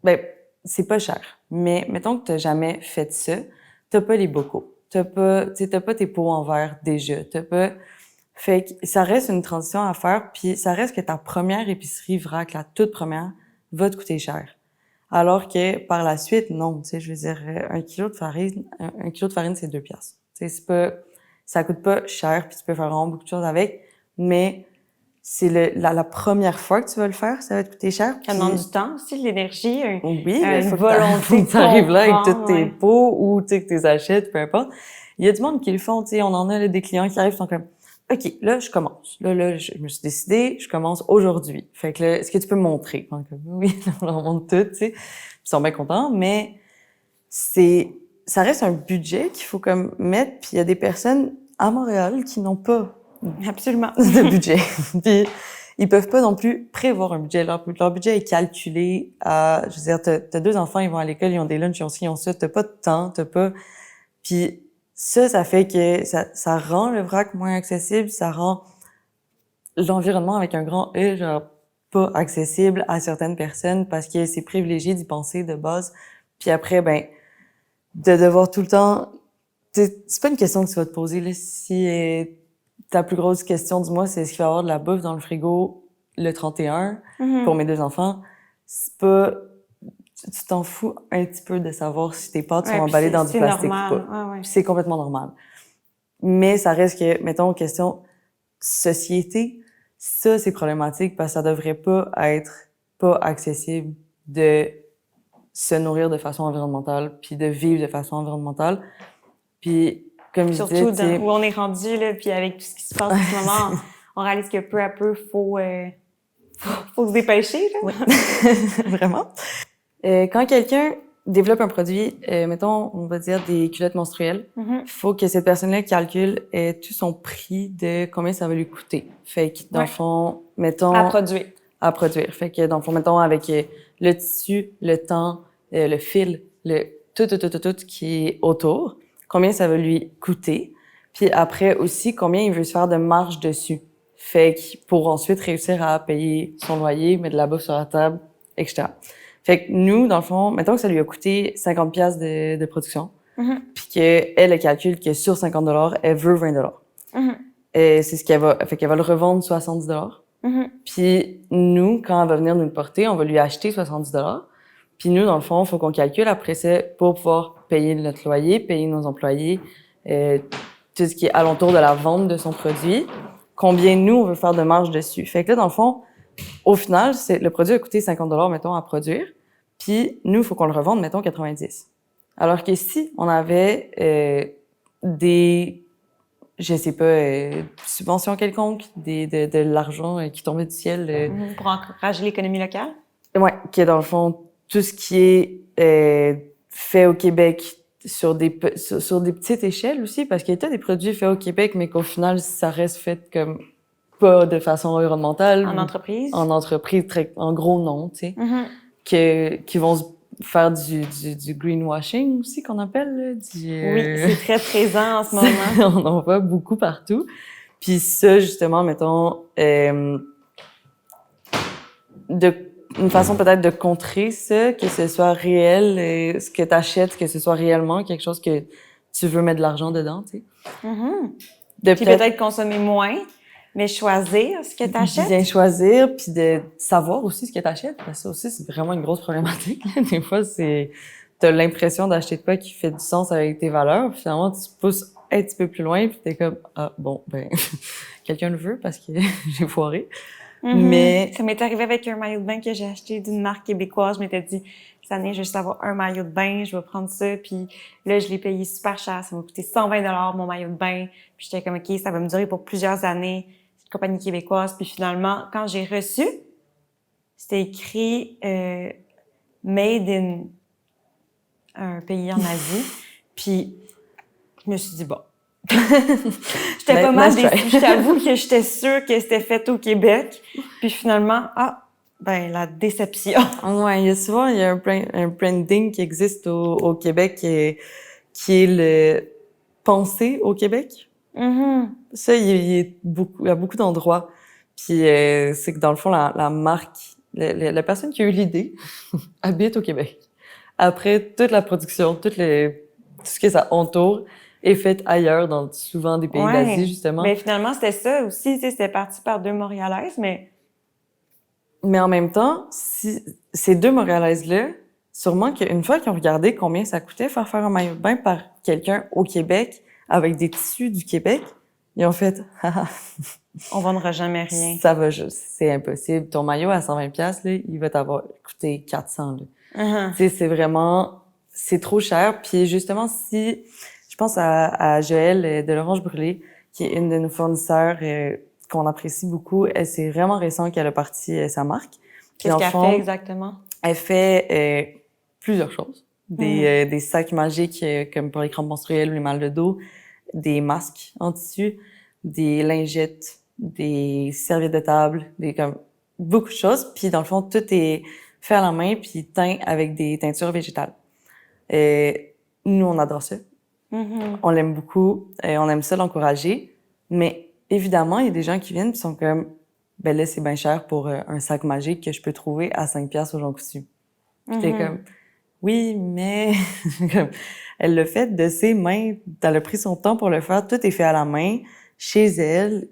ben, c'est pas cher. Mais mettons que t'as jamais fait ça, t'as pas les bocaux. T'as pas tes pots en verre déjà. T'as pas... Fait que ça reste une transition à faire, puis ça reste que ta première épicerie vrac, la toute première, va te coûter cher. Alors que par la suite, non. Tu sais, je veux dire, un kilo de farine, c'est 2 piastres. Tu sais, c'est pas... Ça coûte pas cher, puis tu peux faire vraiment beaucoup de choses avec, mais c'est la première fois que tu vas le faire, ça va te coûter cher. Ça demande du temps aussi, de l'énergie, Oui, une faut volonté que t'arrives là avec tous tes ouais. pots ou tu sais que tes achètes, peu importe. Il y a du monde qui le font, tu sais, on en a là, des clients qui arrivent, sont comme OK, là je commence. Là je me suis décidée, je commence aujourd'hui. Fait que là, est-ce que tu peux me montrer? Donc, oui, on leur montre tout, tu sais. Ils sont bien contents, mais ça reste un budget qu'il faut comme mettre, puis il y a des personnes à Montréal qui n'ont pas Absolument. de budget. Puis ils peuvent pas non plus prévoir un budget. Leur budget est calculé à, je veux dire, t'as 2 enfants, ils vont à l'école, ils ont des lunchs, ils ont ci, ils ont ça. T'as pas de temps, t'as pas... Puis ça fait que ça rend le vrac moins accessible, ça rend l'environnement avec un grand E, genre, pas accessible à certaines personnes parce que c'est privilégié d'y penser de base. Puis après, ben, de devoir tout le temps... C'est pas une question que tu vas te poser, là, si... Ta plus grosse question du mois, c'est est-ce qu'il va y avoir de la bouffe dans le frigo le 31 pour mes 2 enfants? C'est pas... Tu t'en fous un petit peu de savoir si tes pâtes sont emballées dans du plastique normal. ou pas. Ouais. C'est complètement normal. Mais ça reste que, mettons, question société, ça, c'est problématique parce que ça devrait pas être pas accessible de se nourrir de façon environnementale puis de vivre de façon environnementale. Puis comme je surtout disais, où on est rendu, là, puis avec tout ce qui se passe en ce moment, on réalise que peu à peu, faut se dépêcher. Là. Oui. Vraiment. Quand quelqu'un développe un produit, mettons, on va dire des culottes menstruelles, faut que cette personne-là calcule tout son prix de combien ça va lui coûter. Fait que, dans le fond, mettons... À produire. À produire. Fait que, dans le fond, mettons, avec le tissu, le temps, le fil, tout qui est autour, combien ça va lui coûter. Puis après aussi, combien il veut se faire de marge dessus. Fait que pour ensuite réussir à payer son loyer, mettre de la bouffe sur la table, etc. Fait que nous, dans le fond, mettons que ça lui a coûté 50$ de production. puis qu'elle, elle calcule que sur 50 $, elle veut 20 $. Et c'est ce qu'elle va... Fait qu'elle va le revendre 70 $. Puis nous, quand elle va venir nous le porter, on va lui acheter 70 $. Puis nous, dans le fond, il faut qu'on calcule après ça pour pouvoir payer notre loyer, payer nos employés, tout ce qui est alentour de la vente de son produit, combien nous, on veut faire de marge dessus. Fait que là, dans le fond, au final, le produit a coûté 50 $, mettons, à produire, puis nous, il faut qu'on le revende, mettons, 90. Alors que si on avait je sais pas, subventions quelconques, de l'argent qui tombait du ciel. Pour encourager l'économie locale? Ouais, qui est dans le fond, tout ce qui est fait au Québec sur des petites échelles aussi, parce qu'il y a des produits faits au Québec, mais qu'au final, ça reste fait comme pas de façon environnementale. En entreprise? En entreprise, en gros non, tu sais. Qui vont faire du greenwashing aussi, qu'on appelle. Là, Oui, c'est très présent en ce moment. On en voit beaucoup partout. Puis ça, justement, mettons, une façon peut-être de contrer ça, que ce soit réel, ce que tu achètes, que ce soit réellement quelque chose que tu veux mettre de l'argent dedans, tu sais. Puis peut-être consommer moins, mais choisir ce que tu achètes. Bien choisir, puis de savoir aussi ce que tu achètes, parce que ça aussi, c'est vraiment une grosse problématique. Des fois, t'as l'impression d'acheter de quoi qui fait du sens avec tes valeurs, puis finalement, tu pousses un petit peu plus loin, puis t'es comme, ah, bon, ben, quelqu'un le veut parce que j'ai foiré. Mais ça m'est arrivé avec un maillot de bain que j'ai acheté d'une marque québécoise. Je m'étais dit, cette année, je vais juste avoir un maillot de bain, je vais prendre ça. Puis là, je l'ai payé super cher. Ça m'a coûté 120 $ mon maillot de bain. Puis j'étais comme, OK, ça va me durer pour plusieurs années. C'est une compagnie québécoise. Puis finalement, quand j'ai reçu, c'était écrit Made in un pays en Asie. Puis je me suis dit, bon. J'étais pas mal déçue. Je t'avoue que j'étais sûre que c'était fait au Québec. Puis finalement, la déception. Ouais, il y a un branding qui existe au Québec qui est le penser au Québec. Ça, il y a beaucoup d'endroits. Puis c'est que dans le fond, la marque, la personne qui a eu l'idée habite au Québec. Après, toute la production, tout ce que ça entoure est fait ailleurs, dans souvent des pays d'Asie, justement. Mais finalement, c'était ça aussi. C'était parti par deux Montréalaises, mais en même temps, si ces deux Montréalaises-là, sûrement qu'une fois qu'ils ont regardé combien ça coûtait faire un maillot de bain par quelqu'un au Québec, avec des tissus du Québec, ils ont fait « Haha, on vendra jamais rien. Ça va juste, c'est impossible. Ton maillot à 120$, là, il va t'avoir coûté 400$. » Tu sais, c'est trop cher. Puis justement, je pense à Joëlle de l'Orange Brûlée, qui est une de nos fournisseurs qu'on apprécie beaucoup. C'est vraiment récent qu'elle a parti sa marque. Qu'est-ce qu'elle fait exactement? Elle fait plusieurs choses. Des sacs magiques comme pour les crampes menstruelles ou les mal de dos, des masques en tissu, des lingettes, des serviettes de table, comme beaucoup de choses. Puis dans le fond, tout est fait à la main puis teint avec des teintures végétales. Nous, on adore ça. On l'aime beaucoup. On aime ça l'encourager. Mais évidemment, il y a des gens qui viennent et sont comme, ben là, c'est bien cher pour un sac magique que je peux trouver à 5$ au Jean Coutu. Puis t'es comme, oui, mais elle l'a fait de ses mains. Elle a pris son temps pour le faire. Tout est fait à la main, chez elle.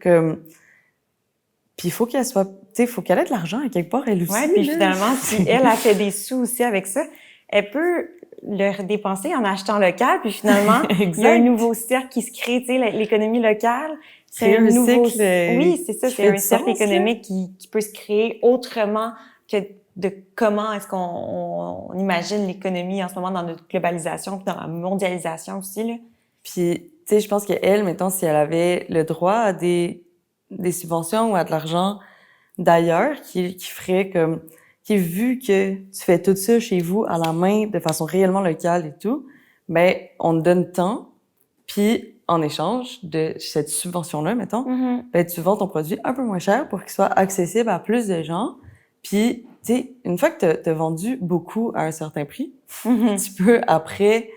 Puis il faut qu'elle soit, tu sais, il faut qu'elle ait de l'argent à quelque part, elle aussi. Ouais, puis finalement, si elle a fait des sous aussi avec ça, elle peut le redépenser en achetant local, puis finalement, il y a un nouveau cercle qui se crée, tu sais, l'économie locale. C'est un nouveau cycle. Oui, c'est ça, c'est un cercle économique qui peut se créer autrement que de comment est-ce qu'on imagine l'économie en ce moment dans notre globalisation puis dans la mondialisation aussi, là. Puis, tu sais, je pense qu'elle, mettons, si elle avait le droit à des subventions ou à de l'argent d'ailleurs, qui ferait comme, qui vu que tu fais tout ça chez vous à la main de façon réellement locale et tout, ben, on te donne tant, puis en échange de cette subvention-là, mettons, ben, tu vends ton produit un peu moins cher pour qu'il soit accessible à plus de gens. Puis, tu sais, une fois que t'as vendu beaucoup à un certain prix, tu peux après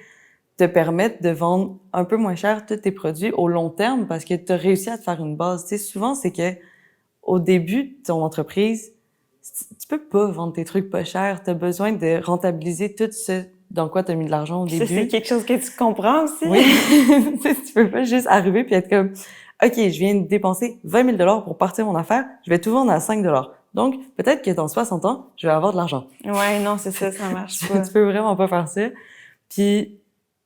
te permettre de vendre un peu moins cher tous tes produits au long terme parce que tu as réussi à te faire une base. Tu sais, souvent, c'est que au début de ton entreprise, tu peux pas vendre tes trucs pas chers. Tu as besoin de rentabiliser tout ce dans quoi t'as mis de l'argent au Ça, début. c'est quelque chose que tu comprends aussi. Oui. Tu peux pas juste arriver puis être comme, OK, je viens de dépenser 20 000 $ pour partir mon affaire, je vais tout vendre à 5 $. Donc, peut-être que dans 60 ans, je vais avoir de l'argent. Ouais, non, c'est ça marche pas. Tu peux vraiment pas faire ça. Puis,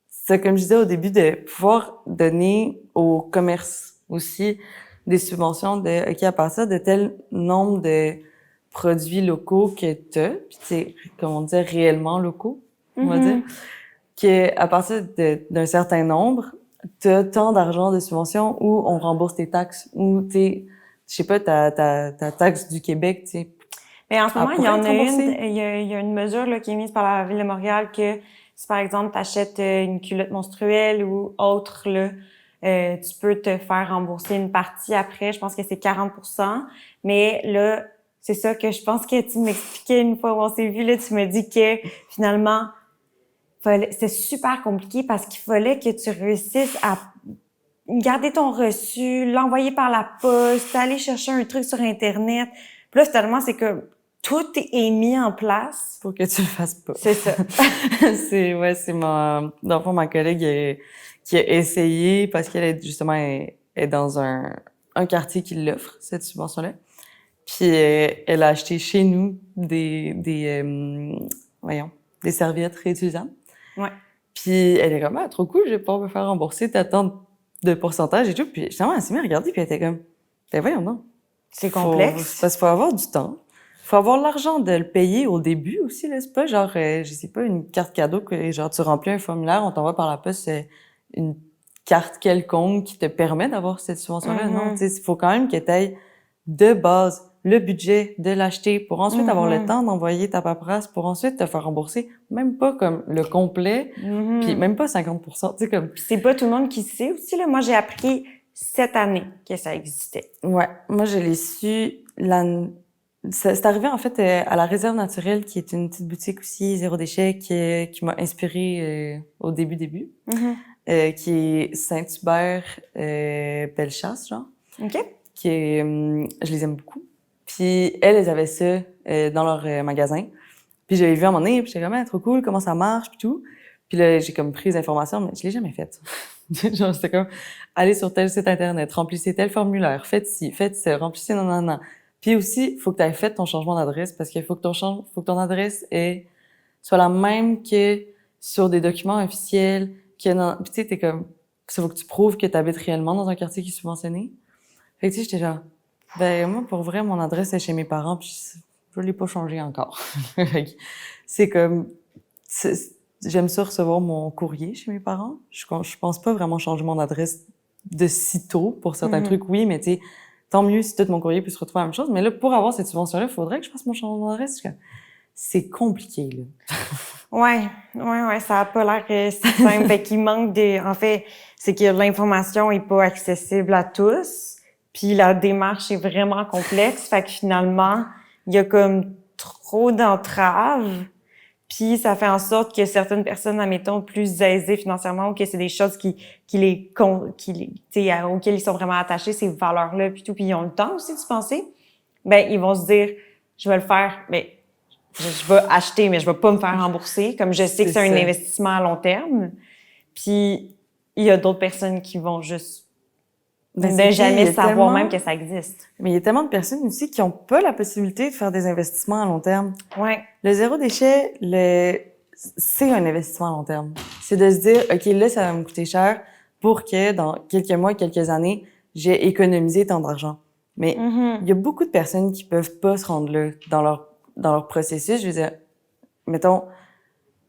c'est comme je disais au début, de pouvoir donner au commerce aussi des subventions de, OK, à part ça, de tel nombre de produits locaux que t'as, puis c'est, comme on dit, réellement locaux, on va dire, qu'à partir d'un certain nombre, t'as tant d'argent de subvention où on rembourse tes taxes, ou je sais pas, ta taxe du Québec, tu sais. Mais en ce moment, il y en a remboursée. il y a une mesure là, qui est mise par la Ville de Montréal que si, par exemple, tu achètes une culotte menstruelle ou autre, là, tu peux te faire rembourser une partie après. Je pense que c'est 40%. Mais là, c'est ça que je pense que tu m'expliquais une fois où on s'est vu, là, tu me dis que finalement, c'est super compliqué parce qu'il fallait que tu réussisses à garder ton reçu, l'envoyer par la poste, aller chercher un truc sur Internet. Puis là, finalement, c'est que tout est mis en place. Pour que tu le fasses pas. C'est ça. c'est dans le fond, ma collègue qui a essayé parce qu'elle est justement est dans un quartier qui l'offre, cette subvention-là. Puis elle a acheté chez nous des serviettes réutilisables. Ouais. Puis elle est comme, ah, trop cool, je vais pouvoir me faire rembourser tant de pourcentage et tout. Puis justement, elle s'est mise à regarder puis elle était comme, ben voyons non. C'est complexe. Parce qu'il faut avoir du temps. Faut avoir l'argent de le payer au début aussi, là. C'est pas genre, je sais pas, une carte cadeau que genre tu remplis un formulaire, on t'envoie par la poste une carte quelconque qui te permet d'avoir cette subvention-là. Non, tu sais, il faut quand même que t'aies de base le budget de l'acheter pour ensuite avoir le temps d'envoyer ta paperasse pour ensuite te faire rembourser, même pas comme le complet, puis même pas 50%, tu sais comme. Puis c'est pas tout le monde qui sait aussi là. Moi, j'ai appris cette année que ça existait. Ouais, moi je l'ai su c'est arrivé en fait à la Réserve naturelle, qui est une petite boutique aussi zéro déchet qui m'a inspirée au début, qui est Saint-Hubert, Bellechasse, genre. OK. Qui est, je les aime beaucoup. Puis elles avaient ça dans leur magasin. Puis je l'ai vu à un moment donné, puis j'étais comme, ah, trop cool, comment ça marche, puis tout. Puis là, j'ai comme pris les informations, mais je l'ai jamais faite. Genre, c'était comme, allez sur tel site internet, remplissez tel formulaire, faites ci, faites ça, remplissez non. Puis aussi, il faut que tu aies fait ton changement d'adresse parce qu'il faut que ton adresse soit la même que sur des documents officiels. Puis tu sais, t'es comme, il faut que tu prouves que tu habites réellement dans un quartier qui est subventionné. Fait que tu sais, j'étais genre, ben moi, pour vrai, mon adresse est chez mes parents, puis je l'ai pas changé encore. C'est comme, j'aime ça recevoir mon courrier chez mes parents. Je pense pas vraiment changer mon adresse de sitôt pour certains trucs, oui, mais tu sais, tant mieux si tout mon courrier peut se retrouver à la même chose. Mais là, pour avoir cette subvention-là, il faudrait que je fasse mon changement d'adresse. C'est compliqué, là. Ouais, ça a pas l'air si simple. Fait qu'il manque en fait, c'est que l'information est pas accessible à tous. Puis la démarche est vraiment complexe. Fait que finalement, il y a comme trop d'entraves. Puis ça fait en sorte que certaines personnes, admettons, plus aisées financièrement, ou que c'est des choses auxquelles ils sont vraiment attachés, ces valeurs-là, puis tout, puis ils ont le temps aussi de se penser, ben ils vont se dire, je vais le faire, mais je vais acheter, mais je vais pas me faire rembourser, comme je sais que c'est un investissement à long terme. Puis il y a d'autres personnes qui vont juste ne jamais savoir même que ça existe. Mais il y a tellement de personnes aussi qui ont pas la possibilité de faire des investissements à long terme. Ouais. Le zéro déchet, c'est un investissement à long terme. C'est de se dire, OK, là, ça va me coûter cher pour que dans quelques mois, quelques années, j'ai économisé tant d'argent. Mais il y a beaucoup de personnes qui peuvent pas se rendre là dans leur processus. Je veux dire, mettons,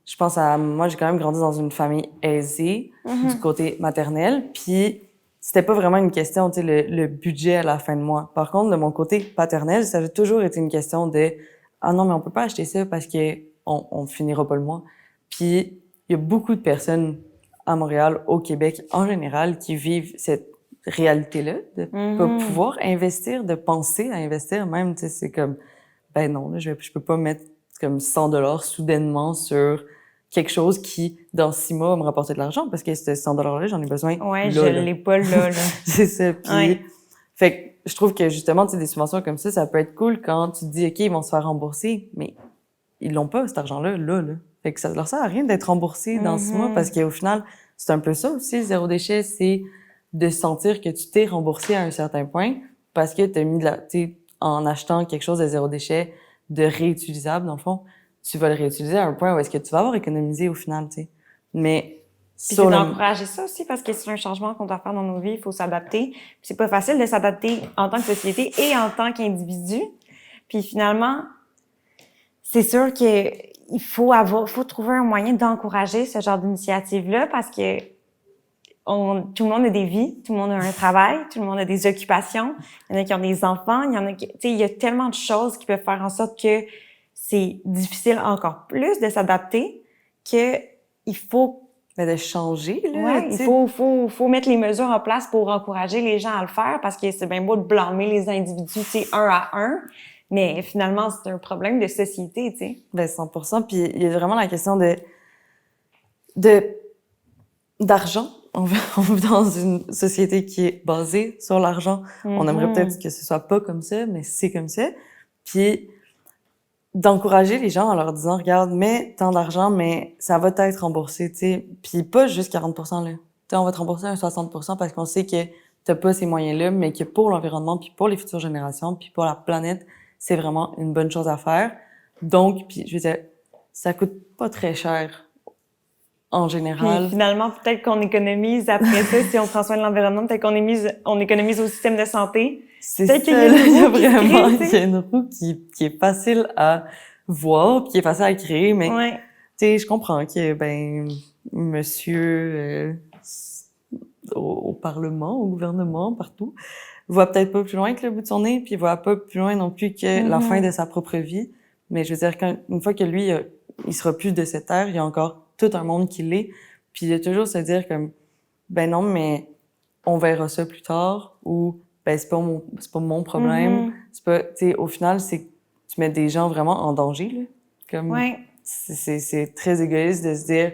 je pense moi, j'ai quand même grandi dans une famille aisée du côté maternel, puis c'était pas vraiment une question, tu sais, le budget à la fin de mois. Par contre, de mon côté paternel, ça a toujours été une question de « Ah non, mais on peut pas acheter ça parce que on finira pas le mois. » Puis, il y a beaucoup de personnes à Montréal, au Québec en général, qui vivent cette réalité-là de pas pouvoir investir, de penser à investir. Même, tu sais, c'est comme, ben non, là, je peux pas mettre comme 100 $ soudainement sur quelque chose qui, dans 6 mois, va me rapporter de l'argent parce que ce 100 $-là, j'en ai besoin. Ouais, je l'ai pas là. C'est ça. Puis, fait que je trouve que justement, tu sais, des subventions comme ça peut être cool quand tu te dis, OK, ils vont se faire rembourser, mais ils l'ont pas, cet argent-là, là. Fait que ça leur sert à rien d'être remboursé dans 6 mois parce qu'au final, c'est un peu ça aussi, le zéro déchet, c'est de sentir que tu t'es remboursé à un certain point parce que tu as mis en achetant quelque chose de zéro déchet, de réutilisable, dans le fond, tu vas le réutiliser à un point où est-ce que tu vas avoir économisé au final, tu sais. Mais Puis c'est d'encourager ça aussi parce que c'est un changement qu'on doit faire dans nos vies, il faut s'adapter. Puis c'est pas facile de s'adapter en tant que société et en tant qu'individu. Puis finalement, c'est sûr que il faut trouver un moyen d'encourager ce genre d'initiative-là parce que tout le monde a des vies, tout le monde a un travail, tout le monde a des occupations. Il y en a qui ont des enfants, il y en a qui, tu sais, il y a tellement de choses qui peuvent faire en sorte que c'est difficile encore plus de s'adapter que il faut de changer, là. Ouais, il faut mettre les mesures en place pour encourager les gens à le faire parce que c'est bien beau de blâmer les individus, tu sais, un à un, mais finalement, c'est un problème de société, tu sais. Ben, 100%. Puis il y a vraiment la question d'argent. On vit dans une société qui est basée sur l'argent. On aimerait peut-être que ce soit pas comme ça, mais c'est comme ça. Puis d'encourager les gens en leur disant, regarde, mets tant d'argent, mais ça va être remboursé, tu sais. Puis pas juste 40%, là. Tu sais, on va te rembourser un 60% parce qu'on sait que t'as pas ces moyens-là, mais que pour l'environnement, puis pour les futures générations, puis pour la planète, c'est vraiment une bonne chose à faire. Donc, puis je veux dire, ça coûte pas très cher en général. Puis finalement, peut-être qu'on économise après ça, si on prend soin de l'environnement, peut-être on économise au système de santé. C'est ça, il y a vraiment, il y a une roue qui est facile à voir, puis qui est facile à créer, mais tu sais, je comprends que monsieur au Parlement, au gouvernement, partout, voit peut-être pas plus loin que le bout de son nez, puis voit pas plus loin non plus que la fin de sa propre vie. Mais je veux dire, une fois que lui, il sera plus de cette terre, il y a encore tout un monde qui l'est, puis de toujours se dire comme, ben non, mais on verra ça plus tard, ou ben c'est pas mon problème. C'est pas, tu sais, au final, c'est que tu mets des gens vraiment en danger, là. Comme, c'est très égoïste de se dire,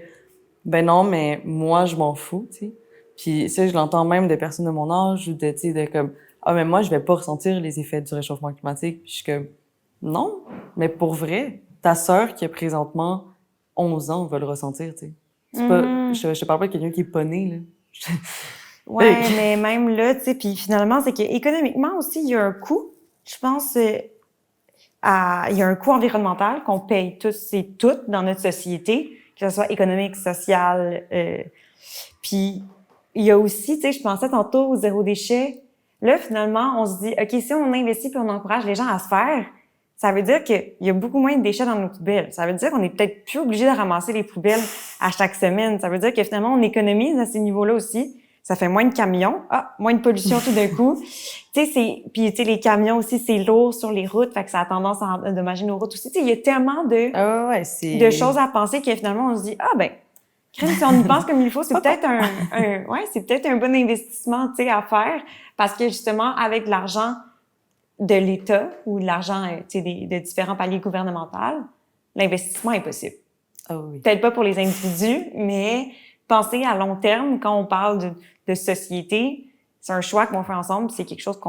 ben non, mais moi, je m'en fous, tu sais. Puis ça, je l'entends même de personnes de mon âge, ou de, tu sais, de comme, ah, mais moi, je vais pas ressentir les effets du réchauffement climatique. Puis je suis comme, non, mais pour vrai, ta sœur qui a présentement 11 ans va le ressentir, tu sais. C'est pas, je te parle pas de quelqu'un qui est pas né, là. Ouais, mais même là, tu sais, puis finalement, c'est que économiquement aussi, il y a un coût. Je pense, il y a un coût environnemental qu'on paye tous et toutes dans notre société, que ce soit économique, social. Puis il y a aussi, tu sais, je pensais tantôt au zéro déchet. Là, finalement, on se dit, OK, si on investit puis on encourage les gens à se faire, ça veut dire qu'il y a beaucoup moins de déchets dans nos poubelles. Ça veut dire qu'on est peut-être plus obligé de ramasser les poubelles à chaque semaine. Ça veut dire que finalement, on économise à ces niveaux-là aussi. Ça fait moins de camions. Moins de pollution tout d'un coup. Tu sais, puis tu sais, les camions aussi, c'est lourd sur les routes. Fait que ça a tendance à endommager nos routes aussi. Tu sais, il y a tellement de choses à penser que finalement, on se dit, si on y pense comme il faut, c'est peut-être c'est peut-être un bon investissement, tu sais, à faire. Parce que justement, avec l'argent de l'État ou de l'argent, tu sais, de différents paliers gouvernementaux, l'investissement est possible. Oh oui. Peut-être pas pour les individus, mais penser à long terme, quand on parle de société, c'est un choix qu'on fait ensemble, c'est quelque chose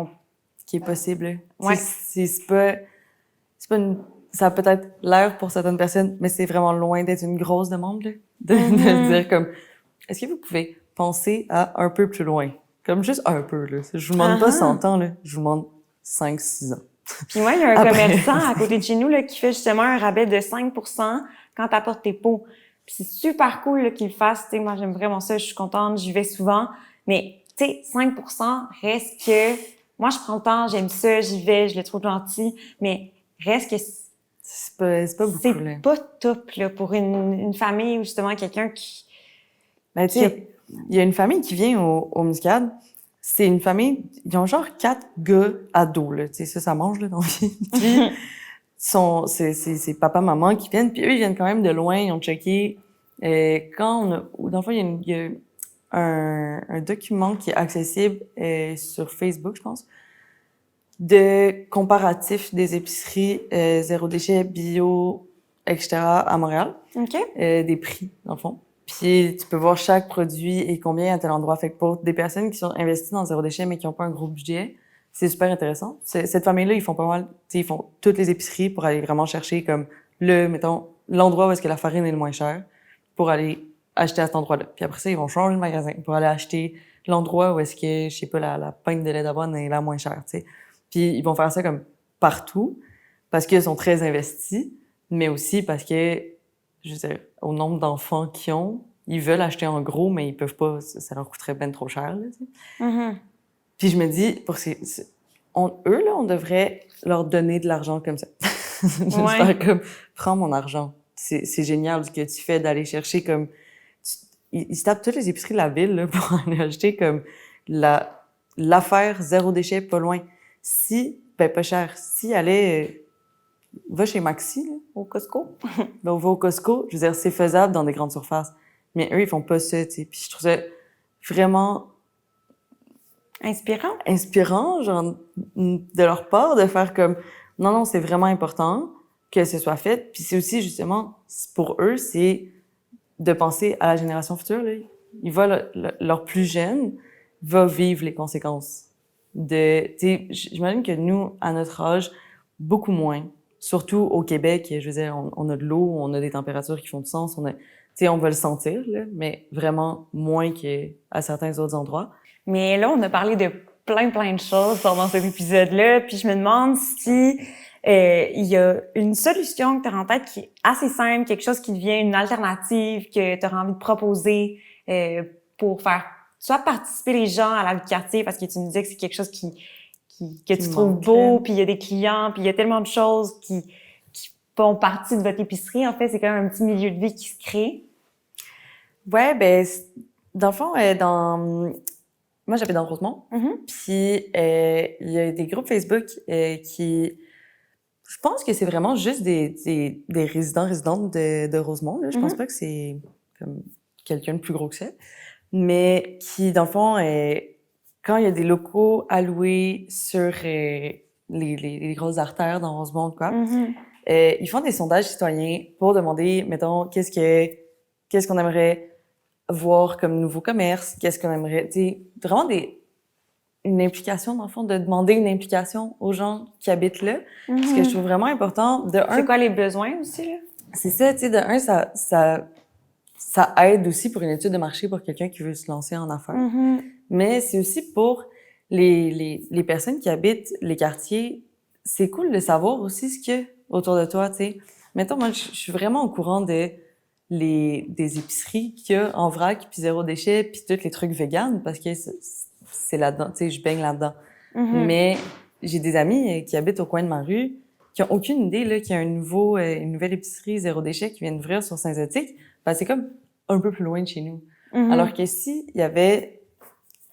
qui est possible. Ouais. C'est pas ça a peut-être l'air pour certaines personnes, mais c'est vraiment loin d'être une grosse demande, là, de dire comme, est-ce que vous pouvez penser à un peu plus loin? Comme juste un peu, là. Je vous demande pas 100 ans, là. Je vous demande 5-6 ans. Puis moi, il y a un commerçant à côté de chez nous, là, qui fait justement un rabais de 5% quand t'apportes tes pots. Puis c'est super cool, là, qu'il le fasse. Tu sais, moi, j'aime vraiment ça. Je suis contente. J'y vais souvent. Mais, tu sais, 5% reste que, moi, je prends le temps. J'aime ça. J'y vais. Je le trouve gentil. Mais reste que c'est pas beaucoup, là. C'est pas top, là, pour une famille ou justement quelqu'un qui... Ben, tu sais, il y a une famille qui vient au Muscade. C'est une famille, ils ont genre 4 gars ados, là. Tu sais, ça mange, là, dans la vie. Puis, c'est papa, maman qui viennent. Puis eux, ils viennent quand même de loin. Ils ont checké. Dans le fond, il y a un document qui est accessible sur Facebook, je pense, de comparatif des épiceries zéro déchet, bio, etc. à Montréal. OK. Des prix, dans le fond. Puis tu peux voir chaque produit et combien à tel endroit. Fait que pour des personnes qui sont investies dans zéro déchet mais qui n'ont pas un gros budget, c'est super intéressant. Cette famille-là, ils font pas mal, tu sais, ils font toutes les épiceries pour aller vraiment chercher comme mettons, l'endroit où est-ce que la farine est le moins chère pour aller acheter à cet endroit-là. Puis après ça, ils vont changer le magasin pour aller acheter l'endroit où est-ce que, je sais pas, la pinte de lait d'avoine est la moins chère, tu sais. Puis ils vont faire ça comme partout parce qu'ils sont très investis, mais aussi parce que, je veux dire, au nombre d'enfants qu'ils ont, ils veulent acheter en gros, mais ils peuvent pas, ça leur coûterait ben trop cher, là, tu sais. Puis je me dis, eux, là, on devrait leur donner de l'argent comme ça. Juste Ouais. faire comme, prends mon argent. C'est génial ce que tu fais d'aller chercher comme... Ils se tapent toutes les épiceries de la ville là, pour aller acheter comme l'affaire zéro déchet pas loin. Ben pas cher, si allait... va chez Maxi, là, Au Costco. ben on va au Costco, je veux dire, c'est faisable dans des grandes surfaces. Mais eux, ils font pas ça, tu sais. Puis je trouve ça vraiment Inspirant. genre, de leur part, de faire comme, non, c'est vraiment important que ce soit fait. Puis c'est aussi, justement, pour eux, c'est de penser à la génération future, là. Ils voient leur plus jeune va vivre les conséquences tu sais, j'imagine que nous, à notre âge, beaucoup moins. Surtout au Québec, je veux dire, on a de l'eau, on a des températures qui font du sens, tu sais, on va le sentir, là, mais vraiment moins qu'à certains autres endroits. Mais là, on a parlé de plein de choses pendant cet épisode-là, puis je me demande si il y a une solution que tu as en tête qui est assez simple, quelque chose qui devient une alternative que tu auras envie de proposer pour faire soit participer les gens à la vie de quartier, parce que tu me disais que c'est quelque chose que tu trouves beau, puis il y a des clients, puis il y a tellement de choses qui font partie de votre épicerie. En fait, c'est quand même un petit milieu de vie qui se crée. Ouais, ben dans le fond, moi j'habite dans Rosemont, puis il y a des groupes Facebook qui, je pense que c'est vraiment juste des résidentes de Rosemont, là. Je pense pas que c'est comme quelqu'un de plus gros que ça, mais qui, dans le fond, quand il y a des locaux alloués sur les grosses artères dans Rosemont, quoi, ils font des sondages citoyens pour demander, mettons, qu'est-ce qu'on aimerait voir comme nouveau commerce, qu'est-ce qu'on aimerait, tu sais, vraiment une implication, dans le fond, de demander une implication aux gens qui habitent là. Ce que je trouve vraiment important, C'est quoi les besoins aussi, là? C'est ça, tu sais, de un, ça aide aussi pour une étude de marché pour quelqu'un qui veut se lancer en affaires. Mais c'est aussi pour les personnes qui habitent les quartiers, c'est cool de savoir aussi ce qu'il y a autour de toi, tu sais. Mettons, moi, je suis vraiment au courant des épiceries qu'il y a en vrac, puis zéro déchet, puis tous les trucs véganes, parce que c'est là-dedans, tu sais, je baigne là-dedans. Mais j'ai des amis qui habitent au coin de ma rue, qui ont aucune idée là qu'il y a une nouvelle épicerie zéro déchet qui vient d'ouvrir sur Saint-Zotique. Ben, c'est comme un peu plus loin de chez nous. Alors que si il y avait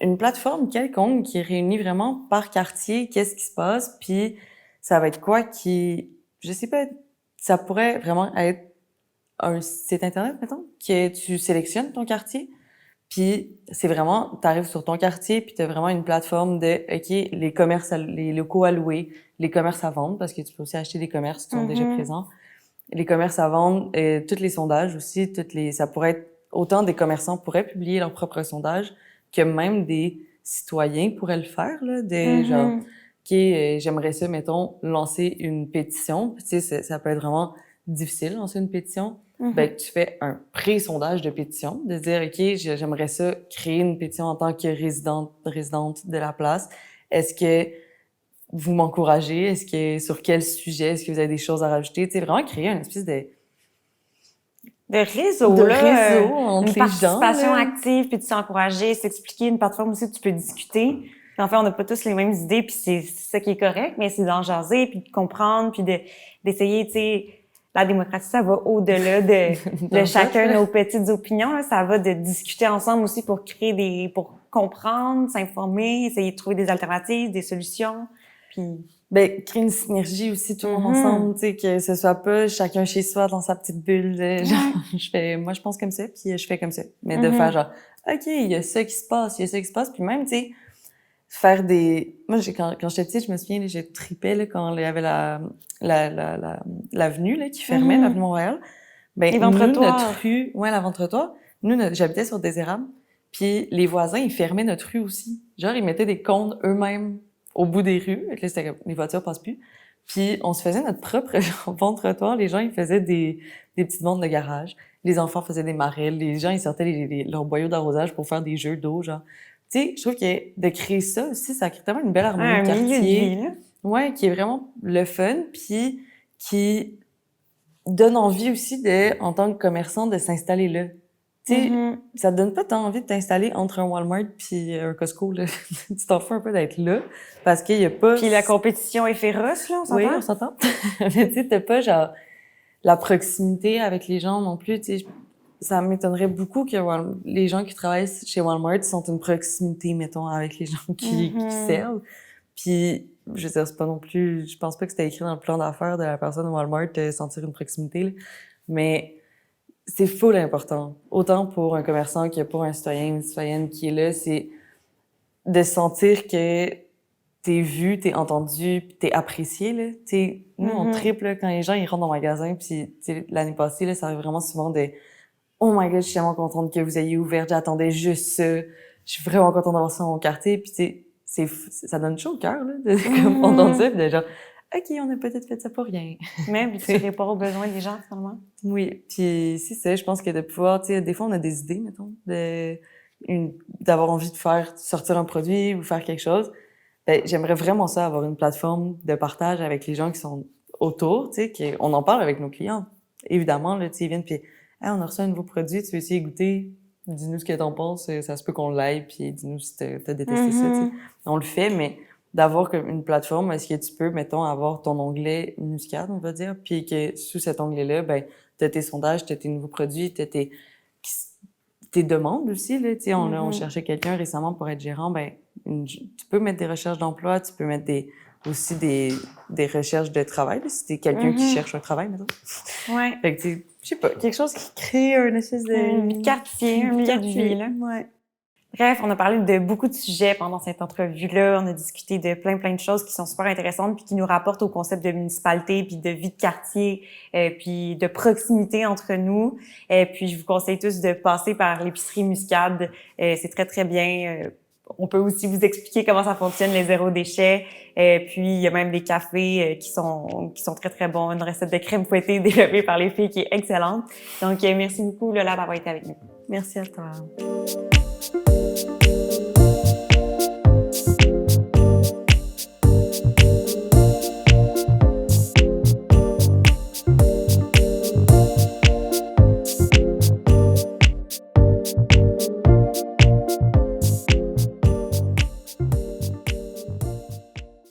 une plateforme quelconque qui réunit vraiment par quartier qu'est-ce qui se passe, puis ça va être quoi je sais pas, ça pourrait vraiment être un site internet, mettons, que tu sélectionnes ton quartier, puis c'est vraiment, t'arrives sur ton quartier, puis t'as vraiment une plateforme de, OK, les locaux à louer, les commerces à vendre, parce que tu peux aussi acheter des commerces qui sont déjà présents, les commerces à vendre, tous les sondages aussi, ça pourrait être, autant des commerçants pourraient publier leurs propres sondages, que même des citoyens pourraient le faire, là, genre, OK, j'aimerais ça, mettons, lancer une pétition, tu sais, ça peut être vraiment difficile, lancer une pétition, ben, tu fais un pré-sondage de pétition, de dire, OK, j'aimerais ça créer une pétition en tant que résidente de la place. Est-ce que vous m'encouragez? Sur quel sujet? Est-ce que vous avez des choses à rajouter? Tu sais, vraiment créer une espèce de réseau, entre une les participation gens, là. active, puis de s'encourager, s'expliquer, une plateforme aussi où tu peux discuter. Puis en fait, on n'a pas tous les mêmes idées, puis c'est ça qui est correct, mais c'est d'en jaser, puis de comprendre, puis d'essayer, tu sais, la démocratie, ça va au-delà de chacun nos petites opinions, là. Ça va de discuter ensemble aussi pour pour comprendre, s'informer, essayer de trouver des alternatives, des solutions, puis... Ben, créer une synergie aussi, tout le monde ensemble, tu sais, que ce soit pas chacun chez soi dans sa petite bulle, genre, moi, je pense comme ça, puis je fais comme ça. Mais de faire genre, OK, il y a ça qui se passe, puis même, tu sais, faire moi, quand j'étais petite, je me souviens, je tripais, là, quand il y avait l'avenue, là, qui fermait, l'avenue Montréal. Ben, notre rue, l'avant-trottoir, j'habitais sur des érables, puis les voisins, ils fermaient notre rue aussi. Genre, ils mettaient des cônes eux-mêmes au bout des rues. Là, c'était comme, les voitures passent plus. Puis on se faisait notre propre vente-trottoir. Les gens, ils faisaient des petites ventes de garage. Les enfants faisaient des marelles. Les gens, ils sortaient leurs boyaux d'arrosage pour faire des jeux d'eau, genre. Tu sais, je trouve que de créer ça aussi, ça crée tellement une belle harmonie de Un milieu de quartier. vie, là. Ouais, qui est vraiment le fun, puis qui donne envie aussi en tant que commerçant, de s'installer là. Tu sais, ça te donne pas tant envie de t'installer entre un Walmart puis un Costco, là. Tu t'en fous un peu d'être là, parce qu'il y a pas... Puis la compétition est féroce, là, on s'entend? Oui, on s'entend. Mais tu sais, t'as pas, genre, la proximité avec les gens non plus, tu sais. Ça m'étonnerait beaucoup que les gens qui travaillent chez Walmart sont une proximité, mettons, avec les gens qui servent. Puis, je veux dire, c'est pas non plus... Je pense pas que c'était écrit dans le plan d'affaires de la personne Walmart de sentir une proximité, là. Mais c'est full important. Autant pour un commerçant que pour un citoyen, une citoyenne qui est là, c'est de sentir que t'es vu, t'es entendu, pis t'es apprécié, là. Tu sais, nous, on triple, là, quand les gens, ils rentrent dans le magasin, puis l'année passée, là, ça arrive vraiment souvent de « Oh my God, je suis tellement contente que vous ayez ouvert, j'attendais juste ça. Je suis vraiment contente d'avoir ça dans mon quartier. » Puis tu sais, ça donne chaud au cœur, là, de comme entendre ça, puis de genre « OK, on a peut-être fait ça pour rien. » Même, puis tu réponds aux besoins des gens, finalement. Oui, puis c'est ça, je pense que de pouvoir, tu sais, des fois, on a des idées, mettons, d'avoir envie de faire sortir un produit ou faire quelque chose. Ben, j'aimerais vraiment ça, avoir une plateforme de partage avec les gens qui sont autour, tu sais, on en parle avec nos clients. Évidemment, là, tu sais, ils viennent, puis hey, on a reçu un nouveau produit, tu veux essayer de goûter? Dis-nous ce que t'en penses, ça se peut qu'on l'aille, puis dis-nous si t'as détesté ça, tu sais. On le fait, mais d'avoir comme une plateforme, est-ce que tu peux, mettons, avoir ton onglet muscade, on va dire, puis que sous cet onglet-là, ben, t'as tes sondages, t'as tes nouveaux produits, t'as tes demandes aussi, là, tu sais, on cherchait quelqu'un récemment pour être gérant, ben, tu peux mettre des recherches d'emploi, tu peux mettre aussi des recherches de travail, là, si t'es quelqu'un qui cherche un travail, mettons. Ouais. Fait que, tu sais, je sais pas, quelque chose qui crée un espèce de... quartier, un milieu de vie, là. Ouais. Bref, on a parlé de beaucoup de sujets pendant cette entrevue-là. On a discuté de plein de choses qui sont super intéressantes puis qui nous rapportent au concept de municipalité puis de vie de quartier puis de proximité entre nous. Puis je vous conseille tous de passer par l'épicerie Muscade. C'est très, très bien. On peut aussi vous expliquer comment ça fonctionne, les zéro déchets. Puis il y a même des cafés qui sont très, très bons. Une recette de crème fouettée développée par les filles qui est excellente. Donc, merci beaucoup, Lola, d'avoir été avec nous. Merci à toi.